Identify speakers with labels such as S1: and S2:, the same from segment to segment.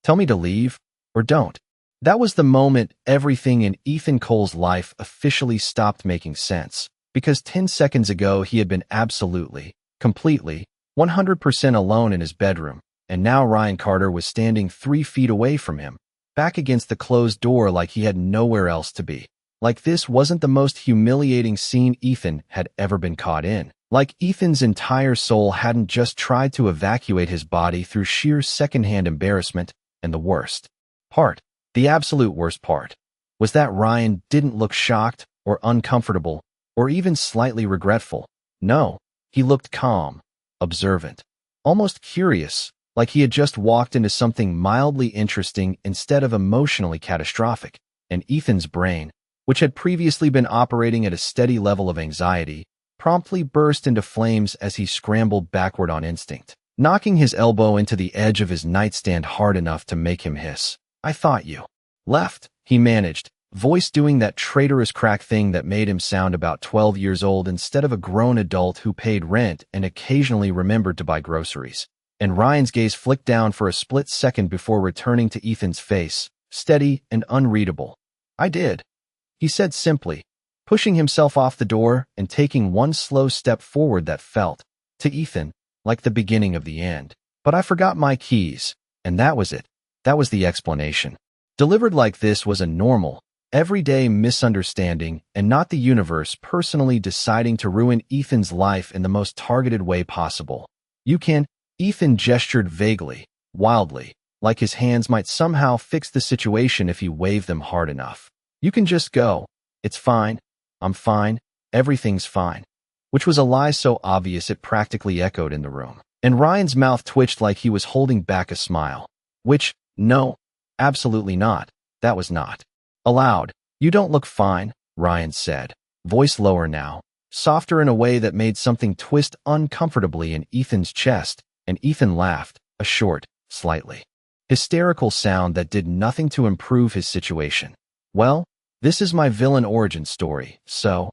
S1: Tell me to leave, or don't. That was the moment everything in Ethan Cole's life officially stopped making sense, because 10 seconds ago he had been absolutely, completely, 100% alone in his bedroom, and now Ryan Carter was standing 3 feet away from him, back against the closed door like he had nowhere else to be. Like this wasn't the most humiliating scene Ethan had ever been caught in. Like Ethan's entire soul hadn't just tried to evacuate his body through sheer secondhand embarrassment, and the worst part, the absolute worst part, was that Ryan didn't look shocked or uncomfortable or even slightly regretful. No, he looked calm, observant, almost curious, like he had just walked into something mildly interesting instead of emotionally catastrophic. And Ethan's brain, which had previously been operating at a steady level of anxiety, promptly burst into flames as he scrambled backward on instinct, knocking his elbow into the edge of his nightstand hard enough to make him hiss. "I thought you left," he managed, voice doing that traitorous crack thing that made him sound about 12 years old instead of a grown adult who paid rent and occasionally remembered to buy groceries. And Ryan's gaze flicked down for a split second before returning to Ethan's face, steady and unreadable. "I did," he said simply, pushing himself off the door and taking one slow step forward that felt, to Ethan, like the beginning of the end. "But I forgot my keys," and that was it. That was the explanation. Delivered like this was a normal, everyday misunderstanding and not the universe personally deciding to ruin Ethan's life in the most targeted way possible. "You can," Ethan gestured vaguely, wildly, like his hands might somehow fix the situation if he waved them hard enough. "You can just go. It's fine. I'm fine. Everything's fine." Which was a lie so obvious it practically echoed in the room. And Ryan's mouth twitched like he was holding back a smile. Which, no, absolutely not. That was not allowed. "You don't look fine," Ryan said, voice lower now, softer in a way that made something twist uncomfortably in Ethan's chest, and Ethan laughed, a short, slightly hysterical sound that did nothing to improve his situation. "Well, this is my villain origin story, so,"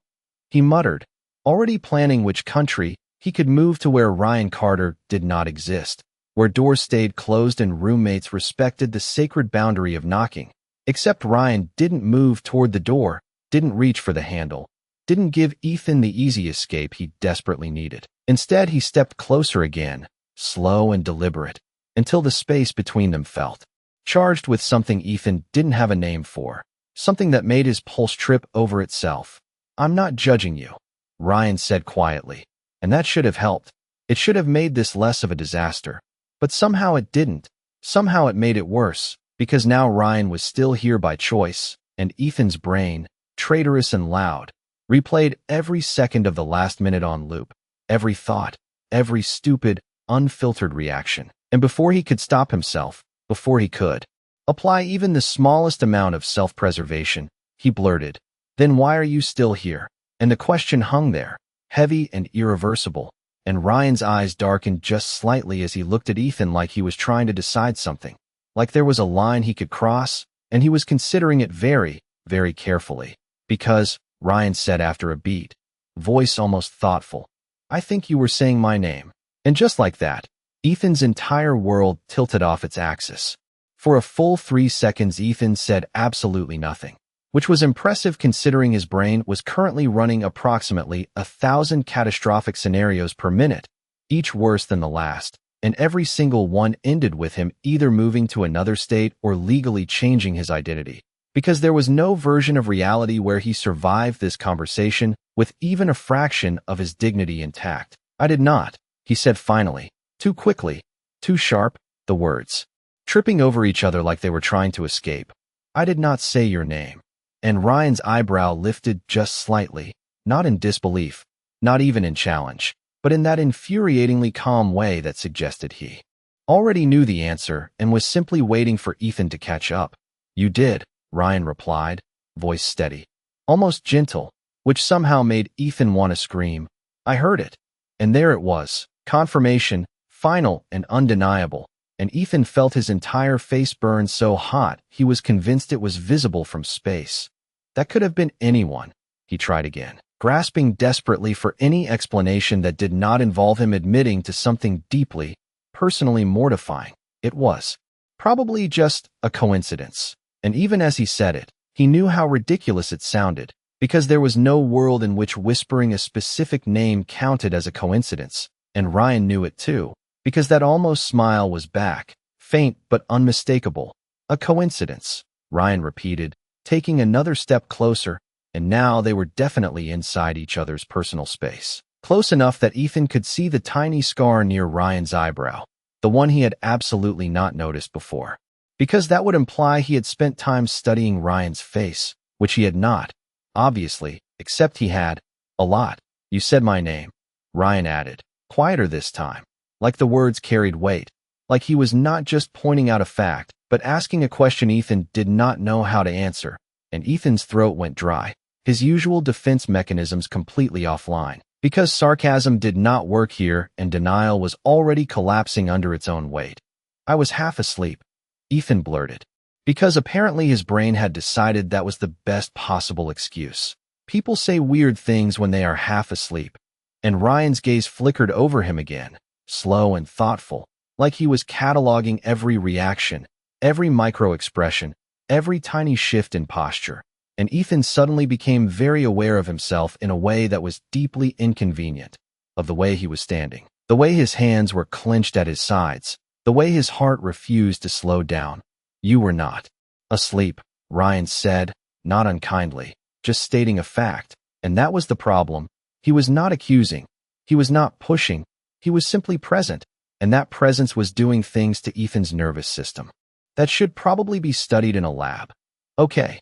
S1: he muttered, already planning which country he could move to where Ryan Carter did not exist, where doors stayed closed and roommates respected the sacred boundary of knocking. Except Ryan didn't move toward the door, didn't reach for the handle, didn't give Ethan the easy escape he desperately needed. Instead, he stepped closer again, slow and deliberate, until the space between them felt charged with something Ethan didn't have a name for, something that made his pulse trip over itself. "I'm not judging you," Ryan said quietly, and that should have helped. It should have made this less of a disaster. But somehow it didn't. Somehow it made it worse, because now Ryan was still here by choice, and Ethan's brain, traitorous and loud, replayed every second of the last minute on loop, every thought, every stupid, unfiltered reaction. And before he could stop himself, before he could apply even the smallest amount of self-preservation, he blurted, "Then why are you still here?" And the question hung there, heavy and irreversible, and Ryan's eyes darkened just slightly as he looked at Ethan like he was trying to decide something, like there was a line he could cross, and he was considering it very, very carefully. "Because," Ryan said after a beat, voice almost thoughtful, "I think you were saying my name." And just like that, Ethan's entire world tilted off its axis. For a full 3 seconds, Ethan said absolutely nothing, which was impressive considering his brain was currently running approximately 1,000 catastrophic scenarios per minute, each worse than the last, and every single one ended with him either moving to another state or legally changing his identity. Because there was no version of reality where he survived this conversation with even a fraction of his dignity intact. "I did not," he said finally, too quickly, too sharp, the words tripping over each other like they were trying to escape. "I did not say your name." And Ryan's eyebrow lifted just slightly, not in disbelief, not even in challenge, but in that infuriatingly calm way that suggested he already knew the answer and was simply waiting for Ethan to catch up. "You did," Ryan replied, voice steady, almost gentle, which somehow made Ethan want to scream. "I heard it." And there it was, confirmation, final and undeniable, and Ethan felt his entire face burn so hot he was convinced it was visible from space. That could have been anyone. He tried again, grasping desperately for any explanation that did not involve him admitting to something deeply, personally mortifying. It was Probably just a coincidence. And even as he said it, he knew how ridiculous it sounded, because there was no world in which whispering a specific name counted as a coincidence, and Ryan knew it too, because that almost smile was back, faint but unmistakable. A coincidence, Ryan repeated, taking another step closer, and now they were definitely inside each other's personal space. Close enough that Ethan could see the tiny scar near Ryan's eyebrow, the one he had absolutely not noticed before. Because that would imply he had spent time studying Ryan's face, which he had not, obviously, except he had, a lot. You said my name, Ryan added, quieter this time, like the words carried weight, like he was not just pointing out a fact, but asking a question Ethan did not know how to answer, and Ethan's throat went dry, his usual defense mechanisms completely offline. Because sarcasm did not work here and denial was already collapsing under its own weight. I was half asleep, Ethan blurted. Because apparently his brain had decided that was the best possible excuse. People say weird things when they are half asleep, and Ryan's gaze flickered over him again, slow and thoughtful, like he was cataloging every reaction, every micro-expression, every tiny shift in posture. And Ethan suddenly became very aware of himself in a way that was deeply inconvenient, of the way he was standing, the way his hands were clenched at his sides, the way his heart refused to slow down. You were not asleep, Ryan said, not unkindly, just stating a fact, and that was the problem. He was not accusing, he was not pushing, he was simply present, and that presence was doing things to Ethan's nervous system that should probably be studied in a lab. Okay,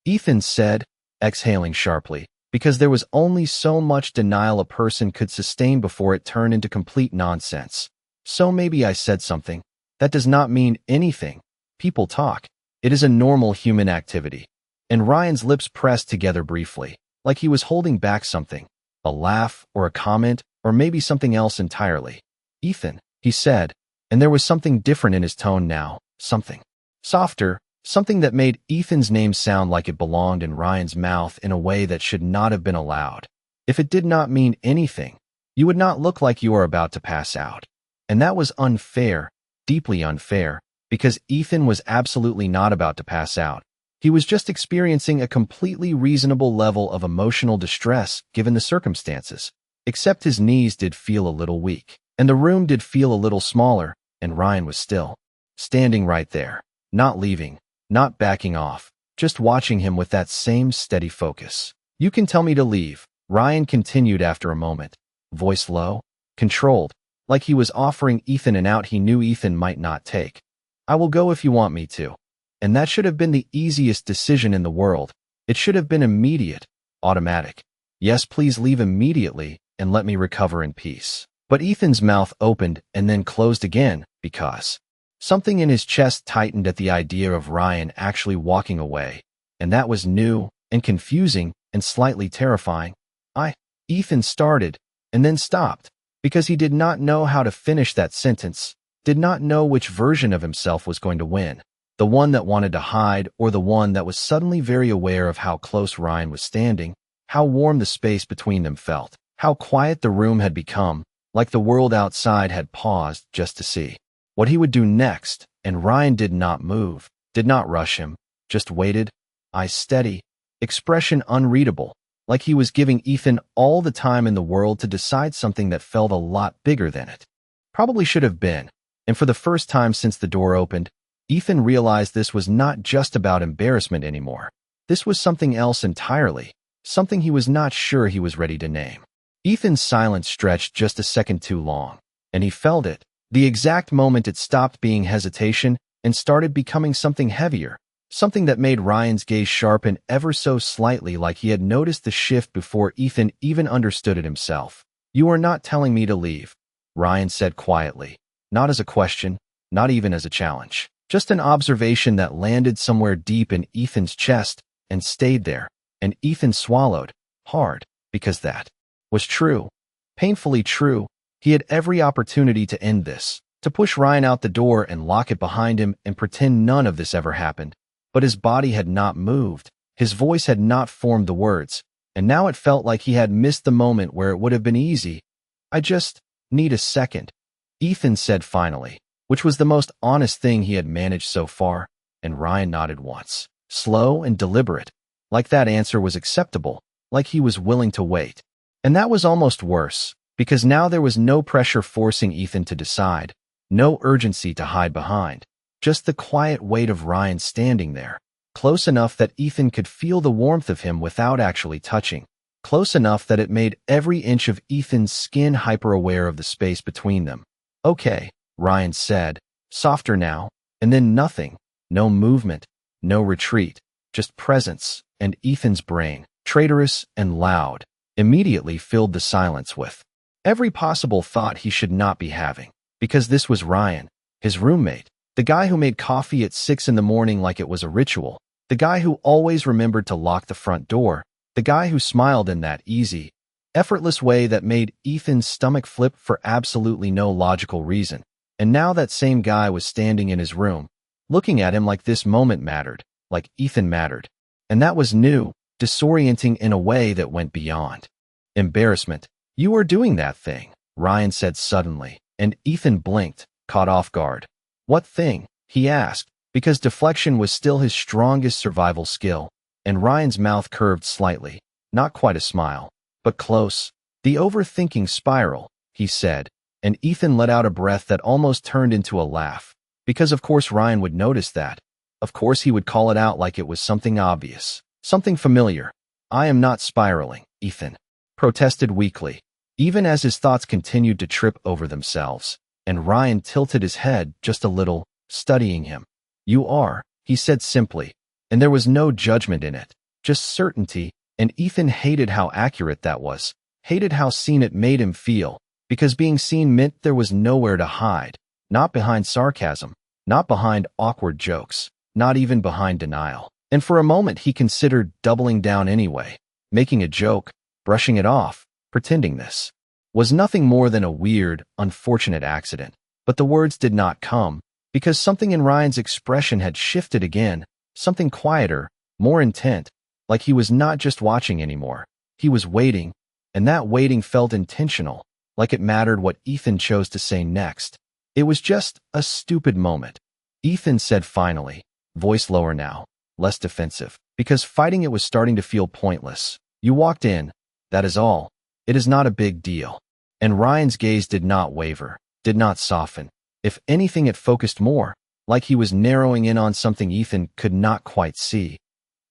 S1: Ethan said, exhaling sharply, because there was only so much denial a person could sustain before it turned into complete nonsense. So maybe I said something. That does not mean anything. People talk. It is a normal human activity. And Ryan's lips pressed together briefly, like he was holding back something, a laugh or a comment, or maybe something else entirely. Ethan, he said, and there was something different in his tone now, something softer, something that made Ethan's name sound like it belonged in Ryan's mouth in a way that should not have been allowed. If it did not mean anything, you would not look like you are about to pass out. And that was unfair, deeply unfair, because Ethan was absolutely not about to pass out. He was just experiencing a completely reasonable level of emotional distress given the circumstances. Except his knees did feel a little weak, and the room did feel a little smaller, and Ryan was still standing right there, not leaving, not backing off, just watching him with that same steady focus. You can tell me to leave, Ryan continued after a moment, voice low, controlled, like he was offering Ethan an out he knew Ethan might not take. I will go if you want me to. And that should have been the easiest decision in the world. It should have been immediate, automatic. Yes, please leave immediately and let me recover in peace. But Ethan's mouth opened and then closed again because something in his chest tightened at the idea of Ryan actually walking away, and that was new and confusing and slightly terrifying. Ethan started and then stopped because he did not know how to finish that sentence, did not know which version of himself was going to win, the one that wanted to hide or the one that was suddenly very aware of how close Ryan was standing, how warm the space between them felt, how quiet the room had become, like the world outside had paused just to see what he would do next, and Ryan did not move, did not rush him, just waited, eyes steady, expression unreadable, like he was giving Ethan all the time in the world to decide something that felt a lot bigger than it probably should have been. And for the first time since the door opened, Ethan realized this was not just about embarrassment anymore. This was something else entirely, something he was not sure he was ready to name. Ethan's silence stretched just a second too long, and he felt it. The exact moment it stopped being hesitation and started becoming something heavier, something that made Ryan's gaze sharpen ever so slightly, like he had noticed the shift before Ethan even understood it himself. You are not telling me to leave, Ryan said quietly, not as a question, not even as a challenge, just an observation that landed somewhere deep in Ethan's chest and stayed there, and Ethan swallowed, hard, because that was true, painfully true. He had every opportunity to end this, to push Ryan out the door and lock it behind him and pretend none of this ever happened. But his body had not moved, his voice had not formed the words, and now it felt like he had missed the moment where it would have been easy. I just need a second, Ethan said finally, which was the most honest thing he had managed so far, and Ryan nodded once, slow and deliberate, like that answer was acceptable, like he was willing to wait. And that was almost worse, because now there was no pressure forcing Ethan to decide, no urgency to hide behind, just the quiet weight of Ryan standing there, close enough that Ethan could feel the warmth of him without actually touching, close enough that it made every inch of Ethan's skin hyper-aware of the space between them. "Okay," Ryan said, softer now, and then nothing, no movement, no retreat, just presence, and Ethan's brain, traitorous and loud, immediately filled the silence with every possible thought he should not be having, because this was Ryan, his roommate, the guy who made coffee at 6 in the morning like it was a ritual, the guy who always remembered to lock the front door, the guy who smiled in that easy, effortless way that made Ethan's stomach flip for absolutely no logical reason. And now that same guy was standing in his room, looking at him like this moment mattered, like Ethan mattered. And that was new, disorienting in a way that went beyond embarrassment. "You are doing that thing," Ryan said suddenly, and Ethan blinked, caught off guard. "What thing?" he asked, because deflection was still his strongest survival skill, and Ryan's mouth curved slightly, not quite a smile, but close. "The overthinking spiral," he said, and Ethan let out a breath that almost turned into a laugh, because of course Ryan would notice that. Of course he would call it out like it was something obvious, something familiar. "I am not spiraling," Ethan protested weakly, even as his thoughts continued to trip over themselves, and Ryan tilted his head just a little, studying him. "You are," he said simply, and there was no judgment in it, just certainty, and Ethan hated how accurate that was, hated how seen it made him feel, because being seen meant there was nowhere to hide, not behind sarcasm, not behind awkward jokes, not even behind denial. And for a moment he considered doubling down anyway, making a joke, brushing it off, pretending this was nothing more than a weird, unfortunate accident. But the words did not come, because something in Ryan's expression had shifted again, something quieter, more intent, like he was not just watching anymore. He was waiting, and that waiting felt intentional, like it mattered what Ethan chose to say next. "It was just a stupid moment," Ethan said finally, voice lower now, less defensive, because fighting it was starting to feel pointless. "You walked in, that is all. It is not a big deal." And Ryan's gaze did not waver, did not soften. If anything, it focused more, like he was narrowing in on something Ethan could not quite see.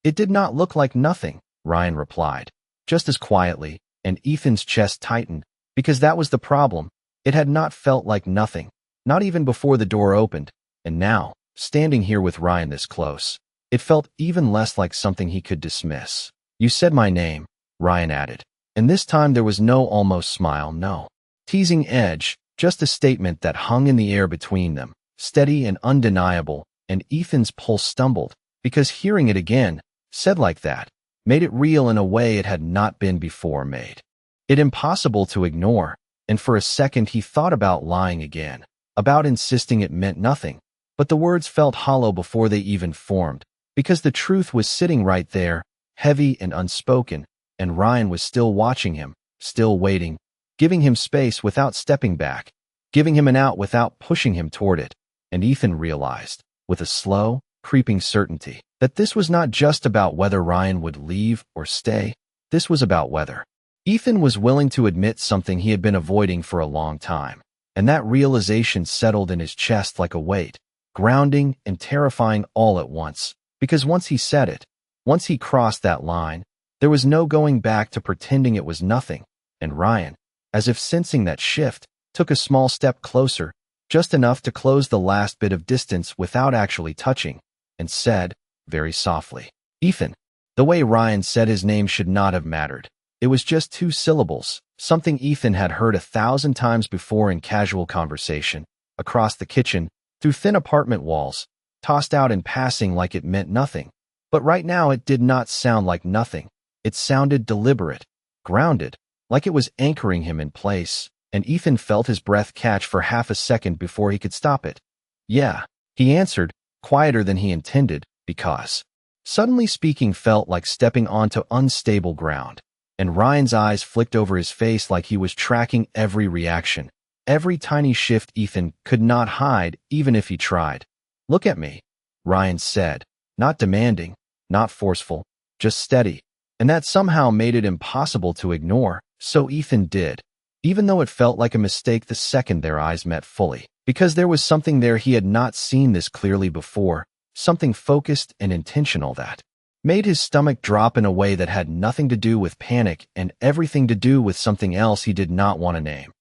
S1: "It did not look like nothing," Ryan replied, just as quietly, and Ethan's chest tightened, because that was the problem. It had not felt like nothing, not even before the door opened, and now, standing here with Ryan this close, it felt even less like something he could dismiss. "You said my name," Ryan added, and this time there was no almost smile, no teasing edge, just a statement that hung in the air between them, steady and undeniable, and Ethan's pulse stumbled, because hearing it again, said like that, made it real in a way it had not been before, made it impossible to ignore, and for a second he thought about lying again, about insisting it meant nothing, but the words felt hollow before they even formed, because the truth was sitting right there, heavy and unspoken, and Ryan was still watching him, still waiting, giving him space without stepping back, giving him an out without pushing him toward it, and Ethan realized, with a slow, creeping certainty, that this was not just about whether Ryan would leave or stay, this was about whether Ethan was willing to admit something he had been avoiding for a long time, and that realization settled in his chest like a weight, grounding and terrifying all at once, because once he said it, once he crossed that line, there was no going back to pretending it was nothing, and Ryan, as if sensing that shift, took a small step closer, just enough to close the last bit of distance without actually touching, and said, very softly, "Ethan." The way Ryan said his name should not have mattered. It was just 2 syllables, something Ethan had heard 1,000 times before in casual conversation, across the kitchen, through thin apartment walls, tossed out in passing like it meant nothing. But right now it did not sound like nothing. It sounded deliberate, grounded, like it was anchoring him in place, and Ethan felt his breath catch for half a second before he could stop it. "Yeah," he answered, quieter than he intended, because suddenly speaking felt like stepping onto unstable ground, and Ryan's eyes flicked over his face like he was tracking every reaction, every tiny shift Ethan could not hide even if he tried. "Look at me," Ryan said, not demanding, not forceful, just steady. And that somehow made it impossible to ignore, so Ethan did, even though it felt like a mistake the second their eyes met fully. Because there was something there he had not seen this clearly before, something focused and intentional that made his stomach drop in a way that had nothing to do with panic and everything to do with something else he did not want to name.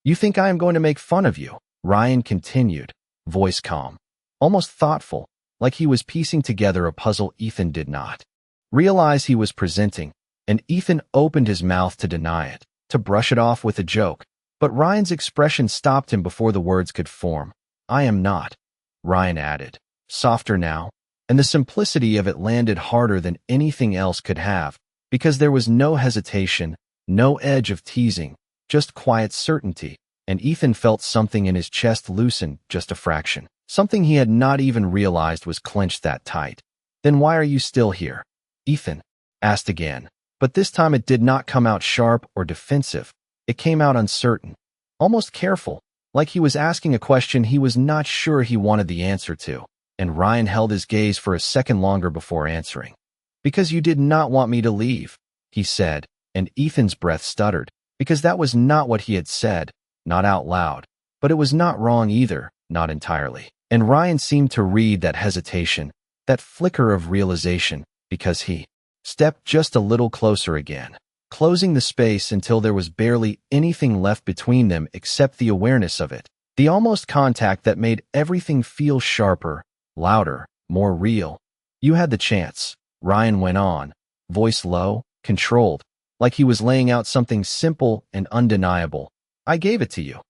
S1: "You think I am going to make fun of you?" Ryan continued, voice calm, almost thoughtful, like he was piecing together a puzzle Ethan did not realize he was presenting, and Ethan opened his mouth to deny it, to brush it off with a joke. But Ryan's expression stopped him before the words could form. "I am not," Ryan added, softer now, and the simplicity of it landed harder than anything else could have, because there was no hesitation, no edge of teasing, just quiet certainty, and Ethan felt something in his chest loosen just a fraction. Something he had not even realized was clenched that tight. "Then why are you still here?" Ethan asked again, but this time it did not come out sharp or defensive. It came out uncertain, almost careful, like he was asking a question he was not sure he wanted the answer to, and Ryan held his gaze for a second longer before answering. "Because you did not want me to leave," he said, and Ethan's breath stuttered, because that was not what he had said, not out loud, but it was not wrong either, not entirely. And Ryan seemed to read that hesitation, that flicker of realization, because he stepped just a little closer again, closing the space until there was barely anything left between them except the awareness of it, the almost contact that made everything feel sharper, louder, more real. "You had the chance," Ryan went on, voice low, controlled, like he was laying out something simple and undeniable. "I gave it to you."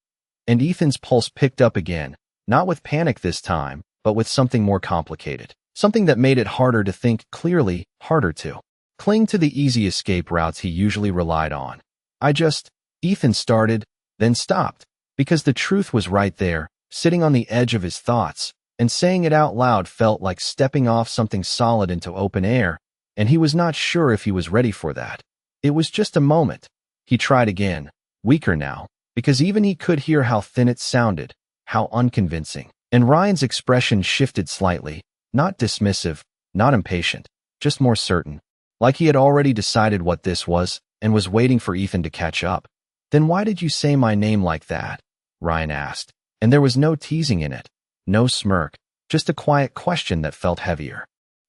S1: And Ethan's pulse picked up again, not with panic this time, but with something more complicated, something that made it harder to think clearly, harder to cling to the easy escape routes he usually relied on. Ethan started, then stopped, because the truth was right there, sitting on the edge of his thoughts, and saying it out loud felt like stepping off something solid into open air, and he was not sure if he was ready for that. It was just a moment. He tried again, weaker now, because even he could hear how thin it sounded, how unconvincing. And Ryan's expression shifted slightly, not dismissive, not impatient, just more certain, like he had already decided what this was and was waiting for Ethan to catch up. "Then why did you say my name like that?" Ryan asked, and there was no teasing in it, no smirk, just a quiet question that felt heavier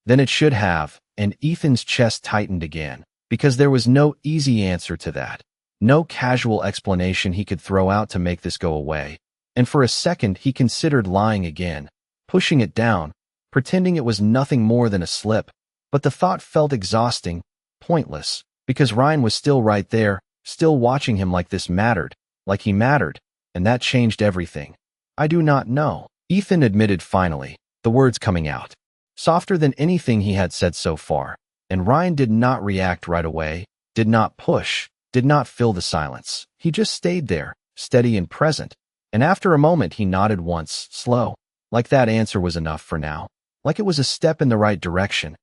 S1: than it should have, and Ethan's chest tightened again, because there was no easy answer to that, no casual explanation he could throw out to make this go away. And for a second he considered lying again, pushing it down, pretending it was nothing more than a slip. But the thought felt exhausting, pointless, because Ryan was still right there, still watching him like this mattered, like he mattered, and that changed everything. "I do not know," Ethan admitted finally, the words coming out, softer than anything he had said so far, and Ryan did not react right away, did not push, did not fill the silence. He just stayed there, steady and present, and after a moment he nodded once, slow, like that answer was enough for now, like it was a step in the right direction.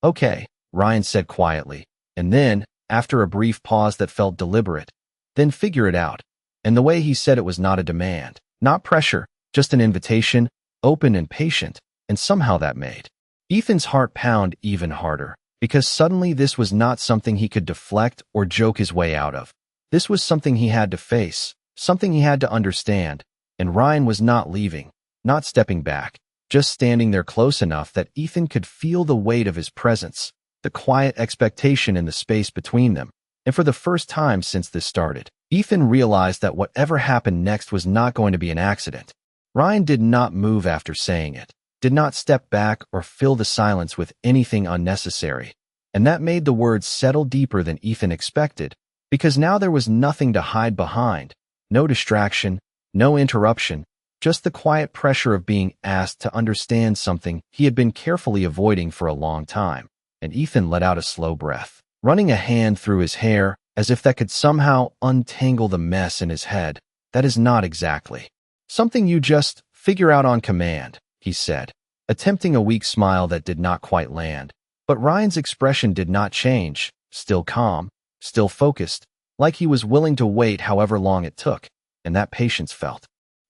S1: "Okay," Ryan said quietly, and then, after a brief pause that felt deliberate, "Then figure it out." And the way he said it was not a demand, not pressure, just an invitation, open and patient, and somehow that made Ethan's heart pound even harder, because suddenly this was not something he could deflect or joke his way out of. This was something he had to face, something he had to understand, and Ryan was not leaving, not stepping back, just standing there close enough that Ethan could feel the weight of his presence, the quiet expectation in the space between them. And for the first time since this started, Ethan realized that whatever happened next was not going to be an accident. Ryan did not move after saying it, did not step back or fill the silence with anything unnecessary, and that made the words settle deeper than Ethan expected, because now there was nothing to hide behind, no distraction, no interruption, just the quiet pressure of being asked to understand something he had been carefully avoiding for a long time. And Ethan let out a slow breath, running a hand through his hair, as if that could somehow untangle the mess in his head. "That is not exactly something you just figure out on command," he said, attempting a weak smile that did not quite land. But Ryan's expression did not change, still calm, still focused, like he was willing to wait however long it took. and that patience felt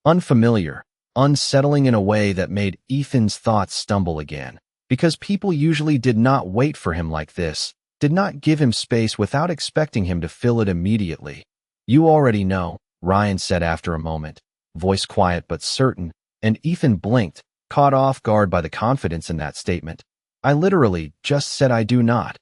S1: unfamiliar, unsettling in a way that made Ethan's thoughts stumble again. Because people usually did not wait for him like this, did not give him space without expecting him to fill it immediately. "You already know," Ryan said after a moment, voice quiet but certain, and Ethan blinked, caught off guard by the confidence in that statement. "I literally just said I do not."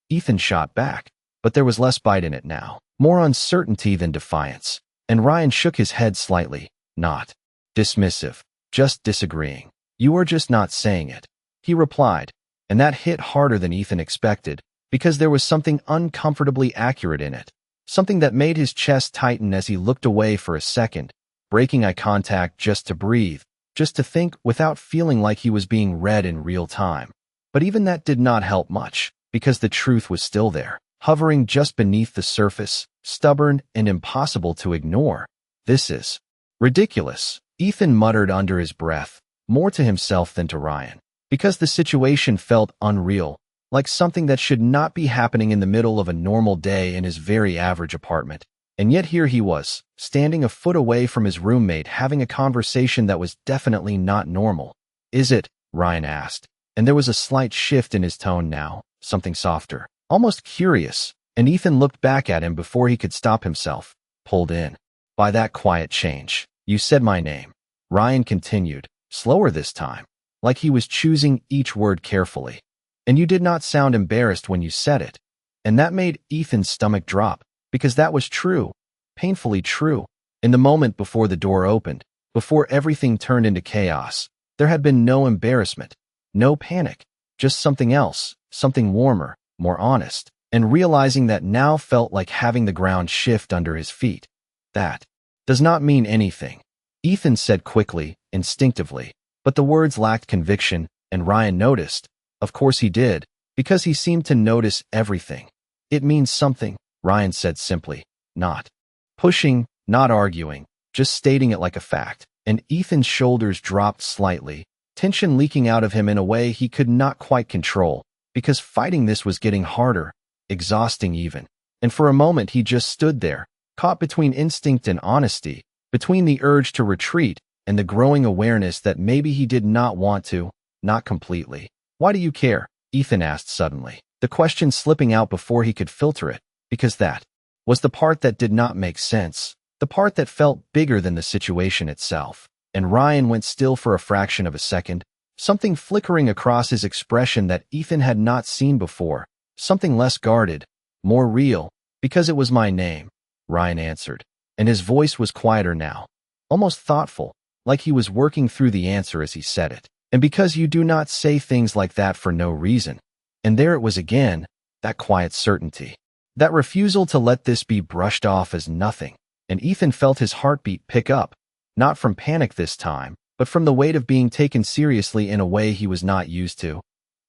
S1: Ethan shot back, but there was less bite in it now, more uncertainty than defiance, and Ryan shook his head slightly, not dismissive, just disagreeing. "You are just not saying it," he replied, and that hit harder than Ethan expected, because there was something uncomfortably accurate in it, something that made his chest tighten as he looked away for a second, breaking eye contact just to breathe, just to think without feeling like he was being read in real time. But even that did not help much, because the truth was still there, hovering just beneath the surface, stubborn and impossible to ignore. "This is ridiculous," Ethan muttered under his breath, more to himself than to Ryan, because the situation felt unreal, like something that should not be happening in the middle of a normal day in his very average apartment. And yet here he was, standing a foot away from his roommate having a conversation that was definitely not normal. "Is it?" Ryan asked, and there was a slight shift in his tone now, something softer, almost curious, and Ethan looked back at him before he could stop himself, pulled in by that quiet change. "You said my name," Ryan continued, slower this time, like he was choosing each word carefully. "And you did not sound embarrassed when you said it." And that made Ethan's stomach drop, because that was true, painfully true. In the moment before the door opened, before everything turned into chaos, there had been no embarrassment, no panic, just something else, something warmer, more honest, and realizing that now felt like having the ground shift under his feet. "That does not mean anything," Ethan said quickly, instinctively, but the words lacked conviction, and Ryan noticed. Of course he did, because he seemed to notice everything. "It means something," Ryan said simply, not pushing, not arguing, just stating it like a fact, and Ethan's shoulders dropped slightly, tension leaking out of him in a way he could not quite control, because fighting this was getting harder, exhausting even. And for a moment he just stood there, caught between instinct and honesty, between the urge to retreat and the growing awareness that maybe he did not want to, not completely. "Why do you care?" Ethan asked suddenly, the question slipping out before he could filter it, because that was the part that did not make sense, the part that felt bigger than the situation itself. And Ryan went still for a fraction of a second, something flickering across his expression that Ethan had not seen before, something less guarded, more real. "Because it was my name," Ryan answered, and his voice was quieter now, almost thoughtful, like he was working through the answer as he said it. "And because you do not say things like that for no reason." And there it was again, that quiet certainty, that refusal to let this be brushed off as nothing. And Ethan felt his heartbeat pick up, not from panic this time, but from the weight of being taken seriously in a way he was not used to.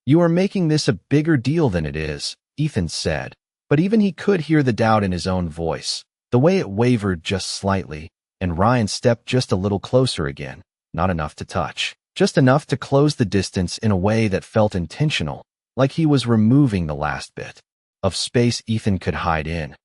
S1: "You are making this a bigger deal than it is," Ethan said, but even he could hear the doubt in his own voice, the way it wavered just slightly, and Ryan stepped just a little closer again, not enough to touch, just enough to close the distance in a way that felt intentional, like he was removing the last bit of space Ethan could hide in.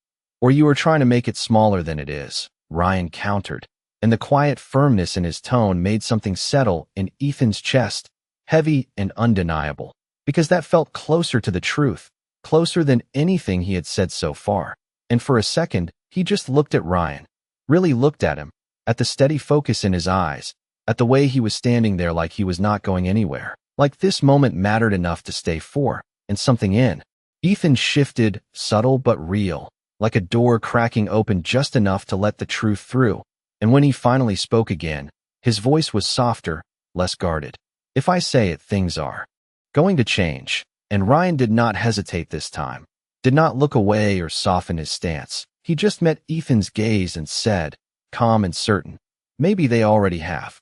S1: "Or you are trying to make it smaller than it is," Ryan countered, and the quiet firmness in his tone made something settle in Ethan's chest, heavy and undeniable, because that felt closer to the truth, closer than anything he had said so far. And for a second, he just looked at Ryan, really looked at him, at the steady focus in his eyes, at the way he was standing there like he was not going anywhere, like this moment mattered enough to stay for, and something in Ethan shifted, subtle but real, like a door cracking open just enough to let the truth through. And when he finally spoke again, his voice was softer, less guarded. "If I say it, things are going to change." And Ryan did not hesitate this time, did not look away or soften his stance. He just met Ethan's gaze and said, calm and certain, "Maybe they already have."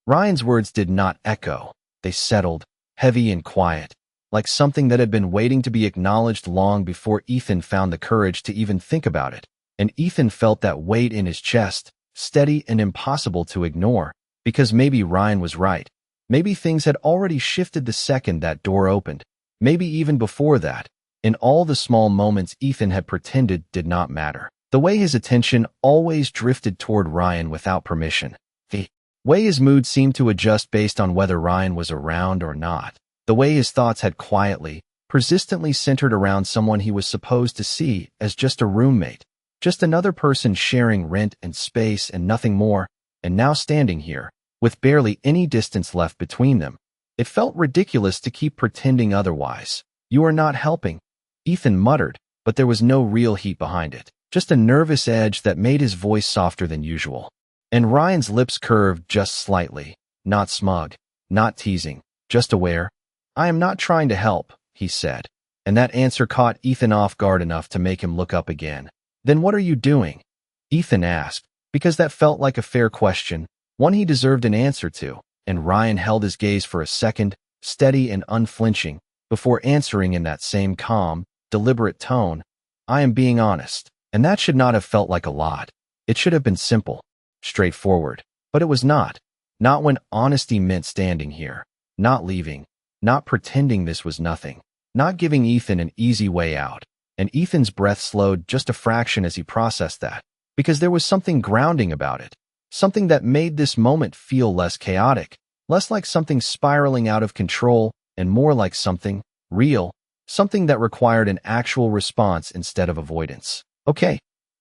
S1: Ryan's words did not echo. They settled, heavy and quiet, like something that had been waiting to be acknowledged long before Ethan found the courage to even think about it. And Ethan felt that weight in his chest, steady and impossible to ignore, because maybe Ryan was right. Maybe things had already shifted the second that door opened. Maybe even before that, in all the small moments Ethan had pretended did not matter. The way his attention always drifted toward Ryan without permission. The way his mood seemed to adjust based on whether Ryan was around or not. The way his thoughts had quietly, persistently centered around someone he was supposed to see as just a roommate, just another person sharing rent and space and nothing more, and now standing here, with barely any distance left between them. It felt ridiculous to keep pretending otherwise. "You are not helping," Ethan muttered, but there was no real heat behind it, just a nervous edge that made his voice softer than usual. And Ryan's lips curved just slightly, not smug, not teasing, just aware. "I am not trying to help," he said, and that answer caught Ethan off guard enough to make him look up again. "Then what are you doing?" Ethan asked, because that felt like a fair question, one he deserved an answer to, and Ryan held his gaze for a second, steady and unflinching, before answering in that same calm, deliberate tone. "I am being honest." And that should not have felt like a lot. It should have been simple, straightforward, but it was not. Not when honesty meant standing here, not leaving, not pretending this was nothing, not giving Ethan an easy way out. And Ethan's breath slowed just a fraction as he processed that, because there was something grounding about it, something that made this moment feel less chaotic, less like something spiraling out of control, and more like something real, something that required an actual response instead of avoidance. "Okay,"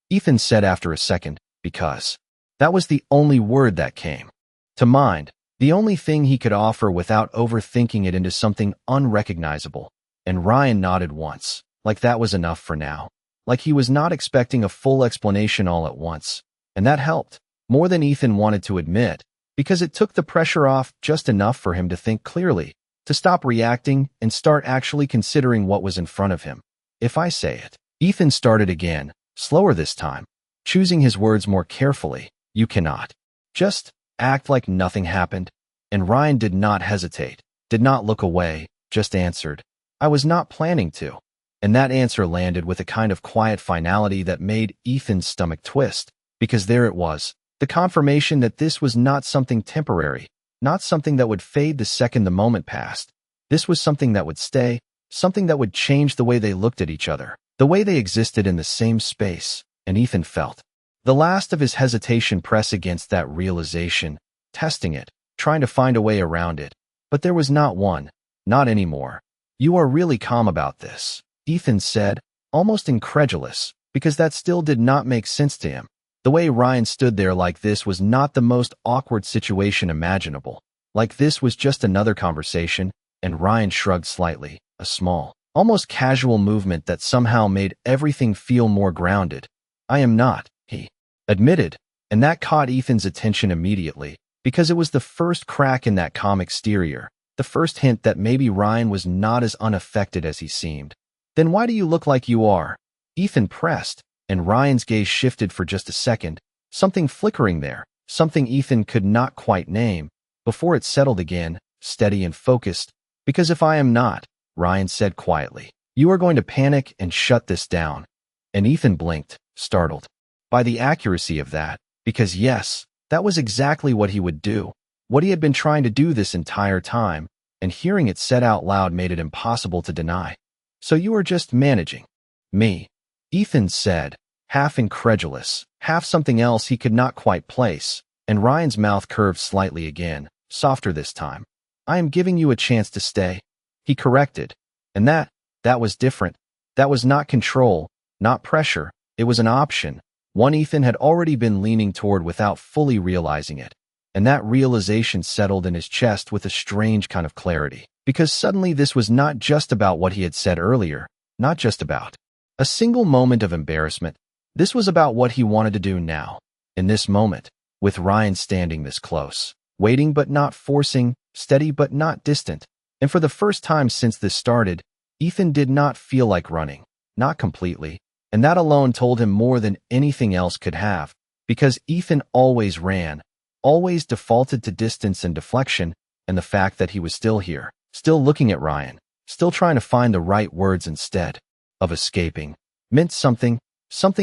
S1: Ethan said after a second, because that was the only word that came to mind, the only thing he could offer without overthinking it into something unrecognizable. And Ryan nodded once, like that was enough for now, like he was not expecting a full explanation all at once. And that helped, more than Ethan wanted to admit, because it took the pressure off just enough for him to think clearly, to stop reacting and start actually considering what was in front of him. "If I say it," Ethan started again, slower this time, choosing his words more carefully. "You cannot just act like nothing happened." And Ryan did not hesitate, did not look away, just answered, "I was not planning to." And that answer landed with a kind of quiet finality that made Ethan's stomach twist, because there it was, the confirmation that this was not something temporary, not something that would fade the second the moment passed. This was something that would stay, something that would change the way they looked at each other, the way they existed in the same space. And Ethan felt the last of his hesitation press against that realization, testing it, trying to find a way around it. But there was not one, not anymore. "You are really calm about this," Ethan said, almost incredulous, because that still did not make sense to him. The way Ryan stood there like this was not the most awkward situation imaginable. Like this was just another conversation, and Ryan shrugged slightly, a small, almost casual movement that somehow made everything feel more grounded. "I am not," he admitted, and that caught Ethan's attention immediately, because it was the first crack in that calm exterior, the first hint that maybe Ryan was not as unaffected as he seemed. "Then why do you look like you are?" Ethan pressed, and Ryan's gaze shifted for just a second, something flickering there, something Ethan could not quite name, before it settled again, steady and focused. "Because if I am not," Ryan said quietly, "you are going to panic and shut this down." And Ethan blinked, startled by the accuracy of that, because yes, that was exactly what he would do, what he had been trying to do this entire time, and hearing it said out loud made it impossible to deny. "So you are just managing me," Ethan said, half incredulous, half something else he could not quite place, and Ryan's mouth curved slightly again, softer this time. "I am giving you a chance to stay," he corrected, and that was different. That was not control, not pressure, it was an option, one Ethan had already been leaning toward without fully realizing it. And that realization settled in his chest with a strange kind of clarity, because suddenly this was not just about what he had said earlier, not just about a single moment of embarrassment. This was about what he wanted to do now, in this moment, with Ryan standing this close, waiting but not forcing, steady but not distant. And for the first time since this started, Ethan did not feel like running, not completely, and that alone told him more than anything else could have, because Ethan always ran, always defaulted to distance and deflection, and the fact that he was still here, still looking at Ryan, still trying to find the right words instead of escaping, meant something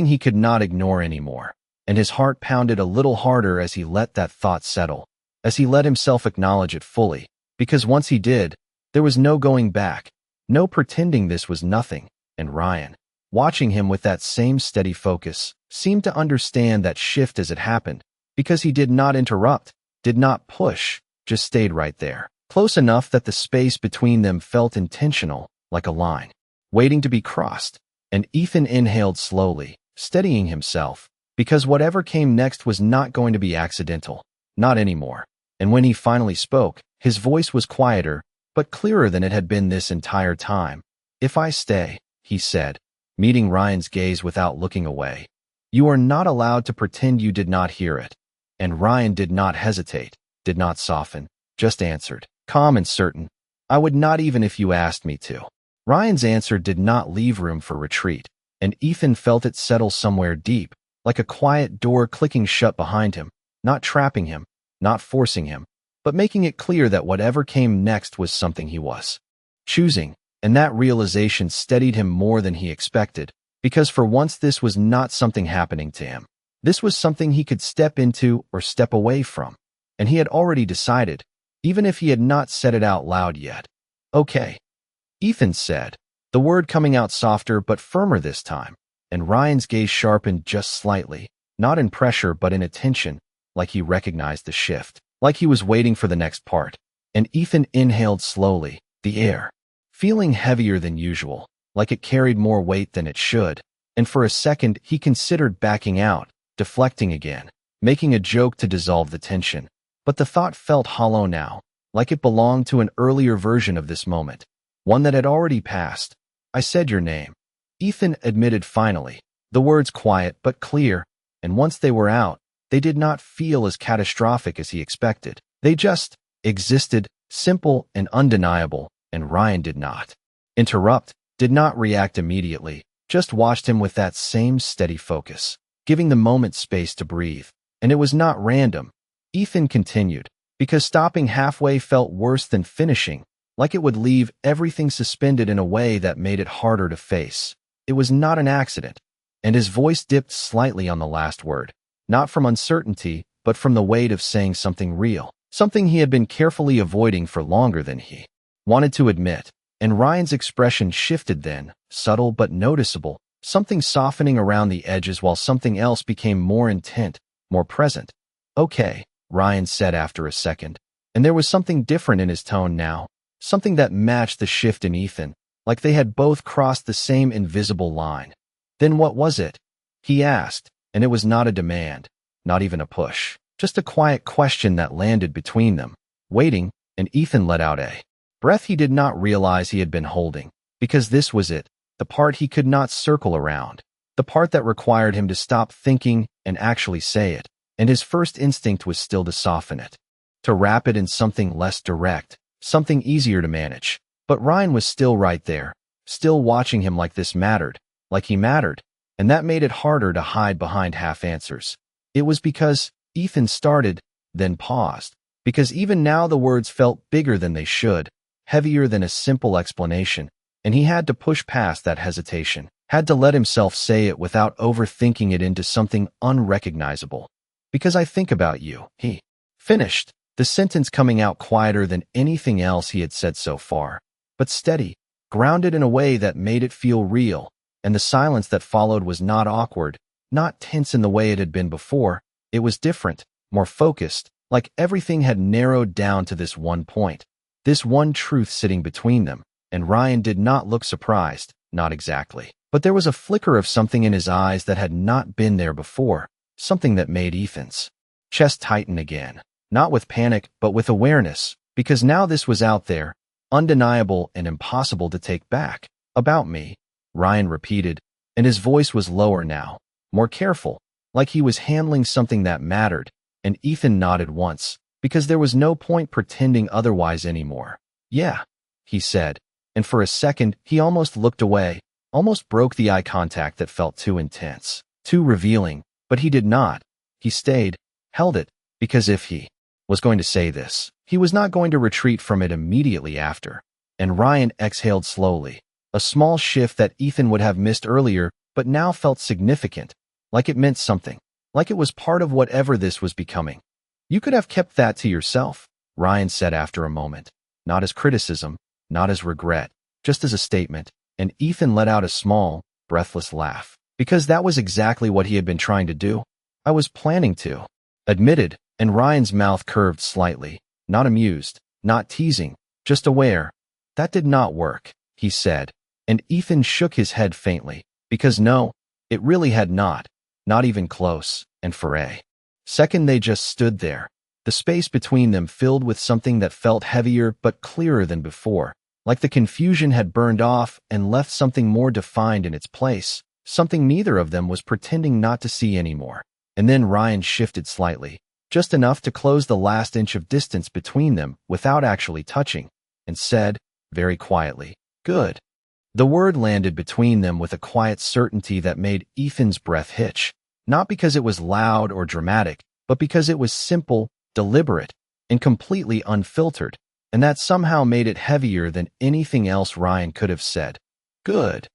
S1: he could not ignore anymore. And his heart pounded a little harder as he let that thought settle, as he let himself acknowledge it fully, because once he did, there was no going back, no pretending this was nothing, and Ryan watching him with that same steady focus, seemed to understand that shift as it happened, because he did not interrupt, did not push, just stayed right there, close enough that the space between them felt intentional, like a line, waiting to be crossed. And Ethan inhaled slowly, steadying himself, because whatever came next was not going to be accidental, not anymore. And when he finally spoke, his voice was quieter, but clearer than it had been this entire time. "If I stay," he said, meeting Ryan's gaze without looking away, "you are not allowed to pretend you did not hear it." And Ryan did not hesitate, did not soften, just answered, calm and certain, "I would not even if you asked me to." Ryan's answer did not leave room for retreat, and Ethan felt it settle somewhere deep, like a quiet door clicking shut behind him, not trapping him, not forcing him, but making it clear that whatever came next was something he was choosing. And that realization steadied him more than he expected, because for once this was not something happening to him. This was something he could step into or step away from. And he had already decided, even if he had not said it out loud yet. "Okay," Ethan said, the word coming out softer but firmer this time, and Ryan's gaze sharpened just slightly, not in pressure but in attention, like he recognized the shift, like he was waiting for the next part. And Ethan inhaled slowly, the air feeling heavier than usual, like it carried more weight than it should, and for a second he considered backing out, deflecting again, making a joke to dissolve the tension. But the thought felt hollow now, like it belonged to an earlier version of this moment, one that had already passed. "I said your name," Ethan admitted finally, the words quiet but clear, and once they were out, they did not feel as catastrophic as he expected. They just existed, simple and undeniable, and Ryan did not interrupt, did not react immediately, just watched him with that same steady focus, giving the moment space to breathe. And it was not random, Ethan continued, because stopping halfway felt worse than finishing, like it would leave everything suspended in a way that made it harder to face. It was not an accident, and his voice dipped slightly on the last word, not from uncertainty, but from the weight of saying something real, something he had been carefully avoiding for longer than he wanted to admit. And Ryan's expression shifted then, subtle but noticeable, something softening around the edges while something else became more intent, more present. "Okay," Ryan said after a second, and there was something different in his tone now, something that matched the shift in Ethan, like they had both crossed the same invisible line. "Then what was it?" he asked, and it was not a demand, not even a push, just a quiet question that landed between them, waiting, and Ethan let out a breath he did not realize he had been holding, because this was it, the part he could not circle around, the part that required him to stop thinking and actually say it, and his first instinct was still to soften it, to wrap it in something less direct, something easier to manage. But Ryan was still right there, still watching him like this mattered, like he mattered, and that made it harder to hide behind half answers. It was because Ethan started, then paused, because even now the words felt bigger than they should, heavier than a simple explanation, and he had to push past that hesitation, had to let himself say it without overthinking it into something unrecognizable. "Because I think about you," he finished, the sentence coming out quieter than anything else he had said so far, but steady, grounded in a way that made it feel real, and the silence that followed was not awkward, not tense in the way it had been before. It was different, more focused, like everything had narrowed down to this one point, this one truth sitting between them. And Ryan did not look surprised, not exactly, but there was a flicker of something in his eyes that had not been there before, something that made Ethan's chest tighten again, not with panic but with awareness, because now this was out there, undeniable and impossible to take back. "About me," Ryan repeated, and his voice was lower now, more careful, like he was handling something that mattered, and Ethan nodded once, because there was no point pretending otherwise anymore. "Yeah," he said, and for a second he almost looked away, almost broke the eye contact that felt too intense, too revealing, but he did not. He stayed, held it, because if he was going to say this, he was not going to retreat from it immediately after. And Ryan exhaled slowly, a small shift that Ethan would have missed earlier but now felt significant, like it meant something, like it was part of whatever this was becoming. "You could have kept that to yourself," Ryan said after a moment, not as criticism, not as regret, just as a statement, and Ethan let out a small, breathless laugh. Because that was exactly what he had been trying to do. I was planning to. Admitted, and Ryan's mouth curved slightly. Not amused, not teasing, just aware. That did not work, he said, and Ethan shook his head faintly. Because no, it really had not. Not even close, and for a second they just stood there. The space between them filled with something that felt heavier but clearer than before, like the confusion had burned off and left something more defined in its place, something neither of them was pretending not to see anymore. And then Ryan shifted slightly, just enough to close the last inch of distance between them without actually touching, and said, very quietly, "Good." The word landed between them with a quiet certainty that made Ethan's breath hitch, not because it was loud or dramatic, but because it was simple, deliberate, and completely unfiltered, and that somehow made it heavier than anything else Ryan could have said. "Good."